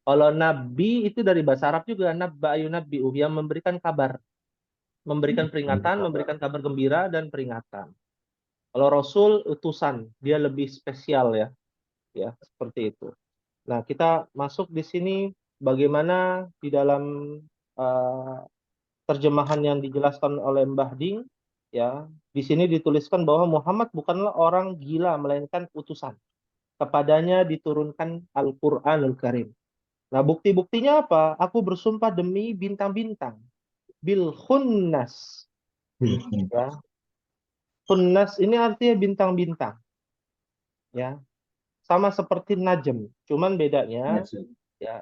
kalau nabi itu dari bahasa Arab juga nabbayu nabbi'u, yang memberikan kabar. Memberikan peringatan, memberikan kabar gembira dan peringatan. Kalau Rasul utusan, dia lebih spesial ya. Ya, seperti itu. Nah, kita masuk di sini bagaimana di dalam terjemahan yang dijelaskan oleh Mbah Ding ya. Di sini dituliskan bahwa Muhammad bukanlah orang gila melainkan utusan. Kepadanya diturunkan Al-Qur'anul Karim. Nah, bukti-buktinya apa? Aku bersumpah demi bintang-bintang. Bil khunnas. Ya. Khunnas ini artinya bintang-bintang. Ya, sama seperti najm, cuman bedanya ya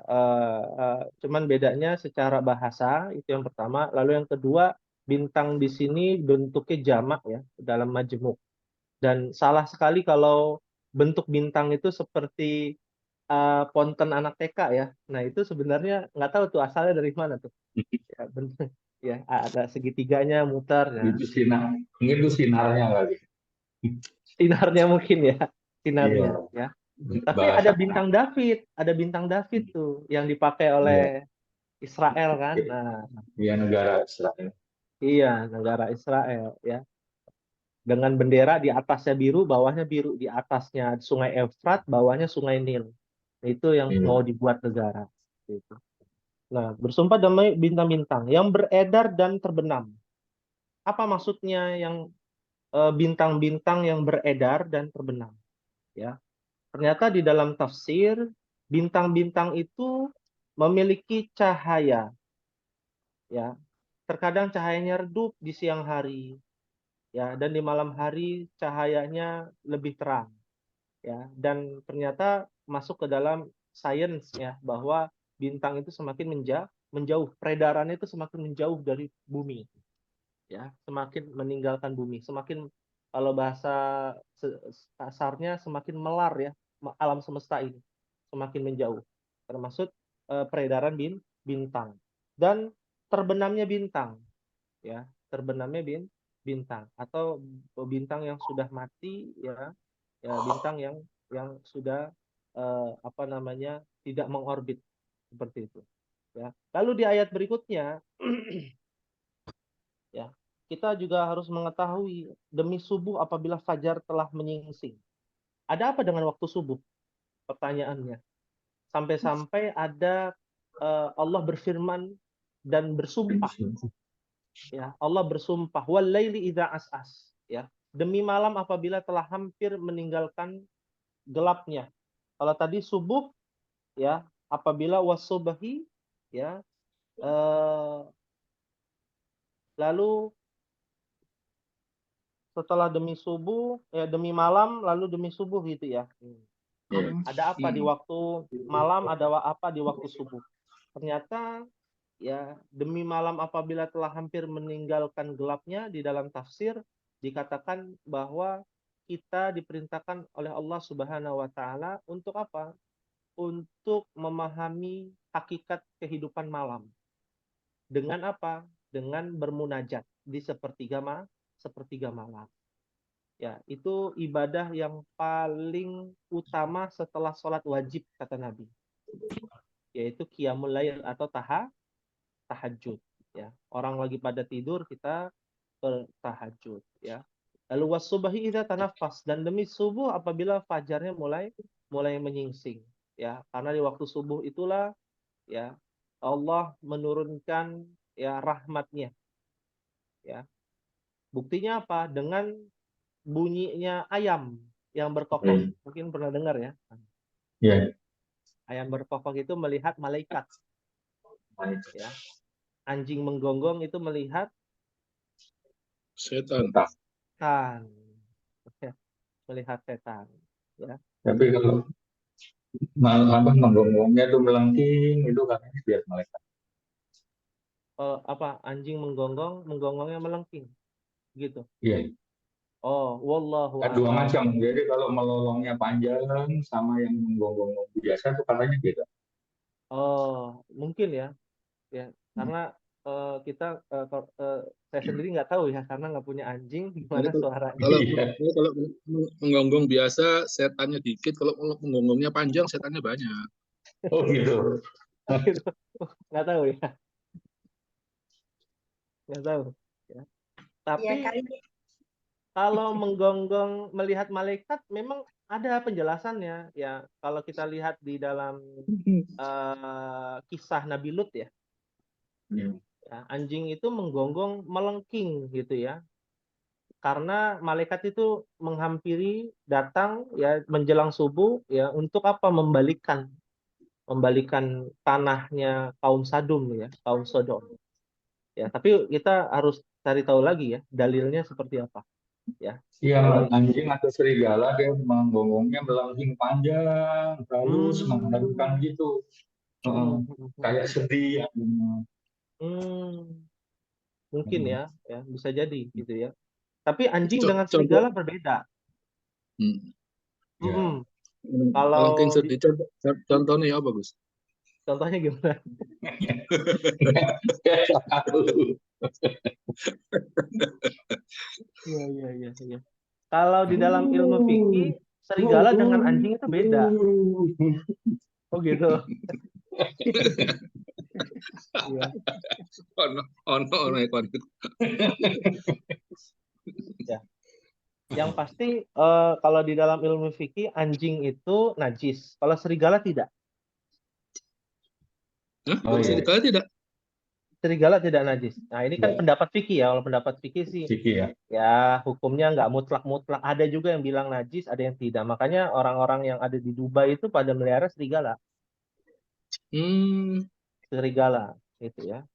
cuman bedanya secara bahasa itu yang pertama. Lalu yang kedua, bintang di sini bentuknya jamak ya dalam majmuk. Dan salah sekali kalau bentuk bintang itu seperti ponten anak TK ya. Nah itu sebenarnya nggak tahu tuh asalnya dari mana tuh. Ya, bentuk ya ada segitiganya muter. Nah, Itu sinarnya kali. sinarnya mungkin ya, sinarnya Iya. ya. Tapi Bahasa. ada bintang David tuh yang dipakai Iya. oleh Israel kan. Nah, Iya, negara Israel. iya negara Israel ya. Dengan bendera di atasnya biru, bawahnya biru, di atasnya Sungai Efrat, bawahnya Sungai Nil. Itu yang Iya. mau dibuat negara. Gitu. Nah, bersumpah demi bintang-bintang yang beredar dan terbenam. Apa maksudnya yang bintang-bintang yang beredar dan terbenam? Ya, ternyata di dalam tafsir bintang-bintang itu memiliki cahaya. Ya, terkadang cahayanya redup di siang hari. Ya, dan di malam hari cahayanya lebih terang. Ya, dan ternyata masuk ke dalam sains ya bahwa bintang itu semakin menjauh, peredarannya itu semakin menjauh dari bumi. Ya, semakin meninggalkan bumi, semakin kalau bahasa kasarnya semakin melar ya alam semesta ini, semakin menjauh. Termasuk peredaran bintang dan terbenamnya bintang ya, terbenamnya bintang atau bintang yang sudah mati ya, ya bintang yang sudah apa namanya tidak mengorbit seperti itu ya. Lalu di ayat berikutnya ya, kita juga harus mengetahui demi subuh apabila fajar telah menyingsing. Ada apa dengan waktu subuh? Pertanyaannya. Sampai-sampai ada Allah berfirman dan bersumpah. Ya, Allah bersumpah wal laili idza as'as ya. Demi malam apabila telah hampir meninggalkan gelapnya. Kalau tadi subuh ya, apabila wasubhi ya lalu setelah demi subuh ya demi malam lalu demi subuh gitu ya. Ada apa di waktu malam, ada apa di waktu subuh. Ternyata ya demi malam apabila telah hampir meninggalkan gelapnya, di dalam tafsir dikatakan bahwa kita diperintahkan oleh Allah Subhanahu wa taala untuk apa? Untuk memahami hakikat kehidupan malam. Dengan apa? Dengan bermunajat di sepertiga malam. Ya, itu ibadah yang paling utama setelah sholat wajib kata Nabi. Yaitu qiyamul lail atau tahajud ya. Orang lagi pada tidur kita bertahajud ya. Lalu wasubhi idza tanaffas, dan demi subuh apabila fajarnya mulai menyingsing ya. Karena di waktu subuh itulah ya Allah menurunkan ya rahmatnya ya. Buktinya apa? Dengan bunyinya ayam yang berkokok. Mungkin pernah dengar ya. Iya. Ayam berkokok itu melihat malaikat. Ya. Anjing menggonggong itu melihat Setan. setan. Ya. Melihat setan. Ya. Tapi kalau menggonggongnya itu melengking, itu katanya biar malaikat. Apa anjing menggonggongnya melengking gitu. Iya. Oh, wallahu Kan dua a'lam. macam. Jadi kalau melolongnya panjang sama yang menggonggong biasa itu katanya beda. Oh, mungkin ya. Ya, karena kita saya sendiri nggak tahu ya karena nggak punya anjing gimana suaranya. Kalau menggonggong biasa setannya dikit, kalau menggonggongnya panjang setannya banyak. Oh gitu. Gitu. Nggak tahu ya. Nggak tahu. Ya. Tapi Ya, kali kalau menggonggong melihat malaikat memang ada penjelasannya ya. Kalau kita lihat di dalam kisah Nabi Lut ya. Ya, anjing itu menggonggong melengking gitu ya. Karena malaikat itu menghampiri datang ya menjelang subuh ya untuk apa? Membalikan tanahnya kaum Sadum ya, kaum Sodom. Ya, tapi kita harus cari tahu lagi ya dalilnya seperti apa. Ya. Iya, anjing atau serigala dia menggonggongnya melengking panjang, halus, mengharukan gitu. Kayak sedih. Mungkin ya, bisa jadi gitu ya. Tapi anjing dengan Contoh, serigala berbeda. Ya. melengking Kalau sedih. Contohnya ya bagus. contohnya gimana? Iya. Kalau di dalam ilmu fikih, serigala dengan anjing itu beda. Oh gitu. Iya. Ya. Yang pasti kalau di dalam ilmu fikih anjing itu najis. Kalau serigala tidak. Oh, iya. Serigala tidak. Serigala tidak najis. Nah ini kan Ya. pendapat fikih ya. Kalau pendapat fikih sih, Fikih ya. ya hukumnya nggak mutlak-mutlak. Ada juga yang bilang najis, ada yang tidak. Makanya orang-orang yang ada di Dubai itu pada melihara serigala. Serigala, gitu ya.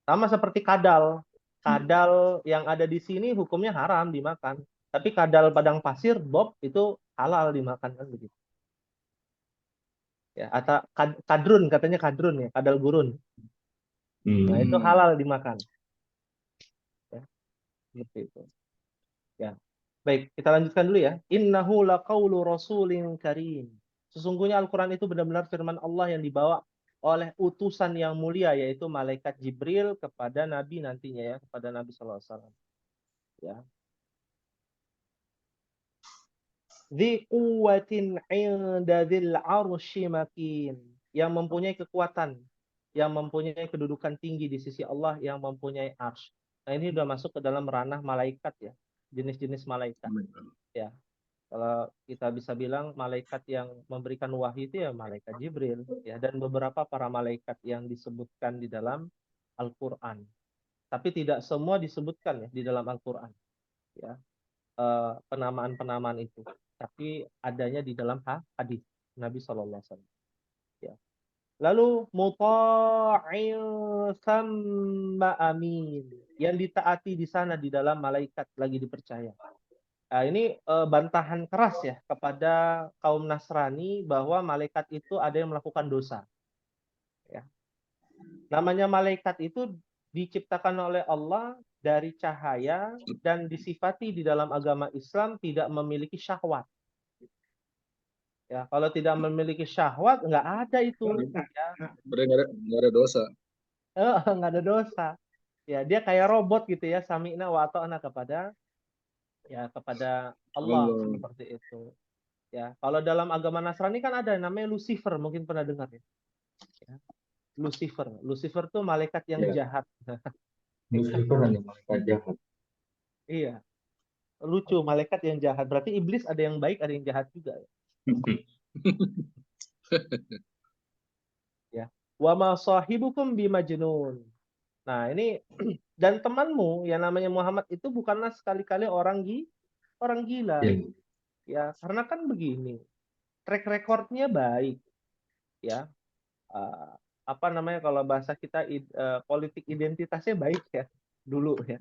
Sama seperti kadal. Kadal yang ada di sini hukumnya haram dimakan. Tapi kadal padang pasir, bob, itu halal dimakan kan begitu. Ya, atau kadrun, katanya kadrun ya, kadal gurun. Nah itu halal dimakan. Ya, seperti itu. Ya. Baik, kita lanjutkan dulu ya. Innahu laqaulu rasulin karim. Sesungguhnya Al-Quran itu benar-benar firman Allah yang dibawa oleh utusan yang mulia, yaitu malaikat Jibril kepada Nabi nantinya ya, kepada Nabi SAW. Ya. Dzi quwwatin 'inda dzil 'arsy makin. Yang mempunyai kekuatan, yang mempunyai kedudukan tinggi di sisi Allah, yang mempunyai arsy. Nah, ini sudah masuk ke dalam ranah malaikat ya, jenis-jenis malaikat. Ya. Kalau kita bisa bilang malaikat yang memberikan wahyu itu ya malaikat Jibril ya, dan beberapa para malaikat yang disebutkan di dalam Al-Qur'an. Tapi tidak semua disebutkan ya di dalam Al-Qur'an. Ya. Penamaan-penamaan itu. Tapi adanya di dalam hadis Nabi SAW. Ya. Lalu muta'in sama amin, yang ditaati di sana di dalam malaikat lagi dipercaya. Nah, ini bantahan keras ya kepada kaum Nasrani bahwa malaikat itu ada yang melakukan dosa. Ya. Namanya malaikat itu diciptakan oleh Allah dari cahaya dan disifati di dalam agama Islam tidak memiliki syahwat. Ya, kalau tidak memiliki syahwat nggak ada itu. Ya. Nggak ada dosa. Nggak ada dosa. Ya, dia kayak robot gitu ya, sami'na wa ata'na kepada Allah seperti itu. Ya, kalau dalam agama Nasrani kan ada namanya Lucifer, mungkin pernah dengar ya. Lucifer tuh malaikat yang jahat. Lucifer hanya malaikat jahat. Iya. Lucu, malaikat yang jahat. Berarti iblis ada yang baik, ada yang jahat juga. Ya. Wa ma sahibukum bimajnun. Nah, ini dan temanmu yang namanya Muhammad itu bukanlah sekali-kali orang gila. Ya, karena kan begini. Track recordnya baik. Ya. Apa namanya kalau bahasa kita politik identitasnya baik ya dulu ya.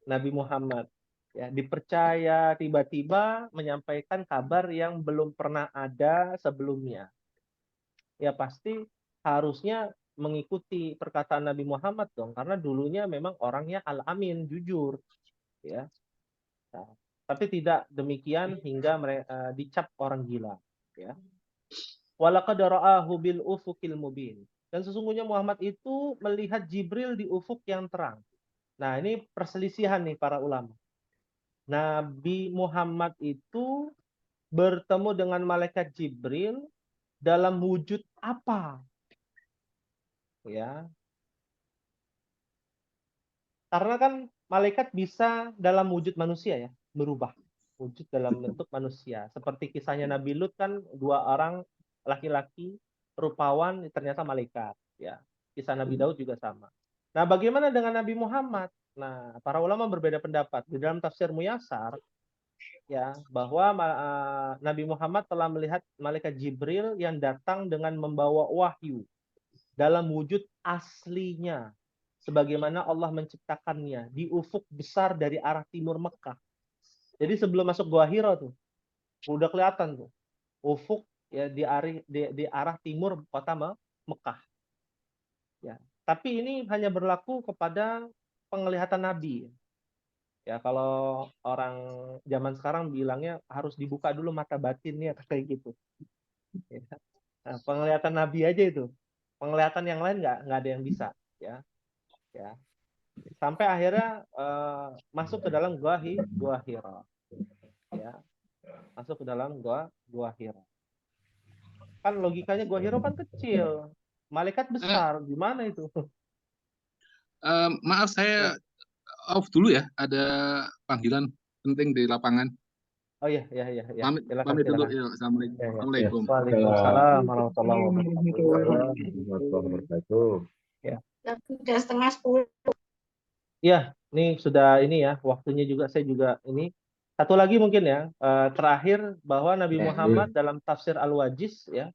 Nabi Muhammad ya dipercaya tiba-tiba menyampaikan kabar yang belum pernah ada sebelumnya. Ya pasti harusnya mengikuti perkataan Nabi Muhammad dong, karena dulunya memang orangnya al-amin, jujur ya. Nah, tapi tidak demikian hingga mereka dicap orang gila ya. Walaqad ra'ahu bil ufuqil mubin. Dan sesungguhnya Muhammad itu melihat Jibril di ufuk yang terang. Nah, ini perselisihan nih para ulama. Nabi Muhammad itu bertemu dengan malaikat Jibril dalam wujud apa? Ya. Karena kan malaikat bisa dalam wujud manusia ya, berubah wujud dalam bentuk manusia. Seperti kisahnya Nabi Lut kan, dua orang laki-laki rupawan ternyata malaikat ya. Kisah Nabi Daud juga sama. Nah, bagaimana dengan Nabi Muhammad? Nah, para ulama berbeda pendapat. Di dalam tafsir Muyasar ya, bahwa Nabi Muhammad telah melihat malaikat Jibril yang datang dengan membawa wahyu dalam wujud aslinya sebagaimana Allah menciptakannya di ufuk besar dari arah timur Mekah. Jadi sebelum masuk Gua Hira tuh udah kelihatan tuh ufuk ya di arah timur kota Mekah. Ya, tapi ini hanya berlaku kepada penglihatan Nabi. Ya, kalau orang zaman sekarang bilangnya harus dibuka dulu mata batinnya kayak gitu. Ya. Nah, penglihatan Nabi aja itu. Penglihatan yang lain nggak ada yang bisa. Ya, ya. Sampai akhirnya masuk ke dalam Gua Hira. Ya, masuk ke dalam Gua Hira. Kan logikanya Gua Hira kan kecil, malaikat besar, gimana itu? Maaf, saya off dulu ya. Ada panggilan penting di lapangan. Oh iya. Pamit dulu. Ya, Assalamualaikum. Waalaikumsalam warahmatullahi Wabarakatuh. Sudah 9:30. Iya, ini sudah ini ya, waktunya juga saya juga ini. Satu lagi mungkin ya, terakhir bahwa Nabi Muhammad dalam tafsir Al-Wajiz ya,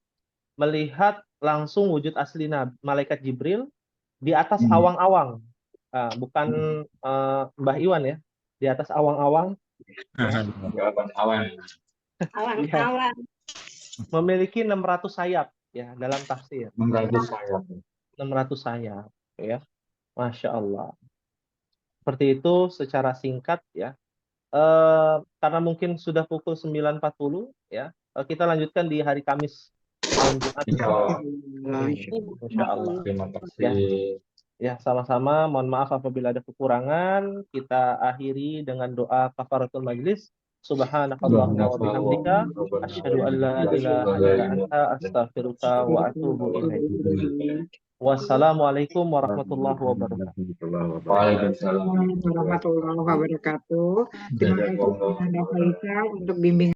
melihat langsung wujud asli malaikat Jibril di atas awang-awang. Bukan Mbah Iwan ya, di atas awang-awang. Awan-awan. Memiliki 600 sayap ya dalam tafsir. 600 sayap. 600 sayap ya. Masya Allah. Seperti itu secara singkat ya. Karena mungkin sudah pukul 9.40 ya. Kita lanjutkan di hari Kamis malam Jumat. Insya Allah. Terima kasih. Ya, sama-sama. Mohon maaf apabila ada kekurangan. Kita akhiri dengan doa kafaratul majlis. Subhanakallahumma wa bihamdika asyhadu an la ilaha illa anta astaghfiruka wa atubu ilaik. Wassalamualaikum warahmatullahi wabarakatuh. Waalaikumsalam Warahmatullahi wabarakatuh. Terima kasih kepada Faisal untuk bimbingan.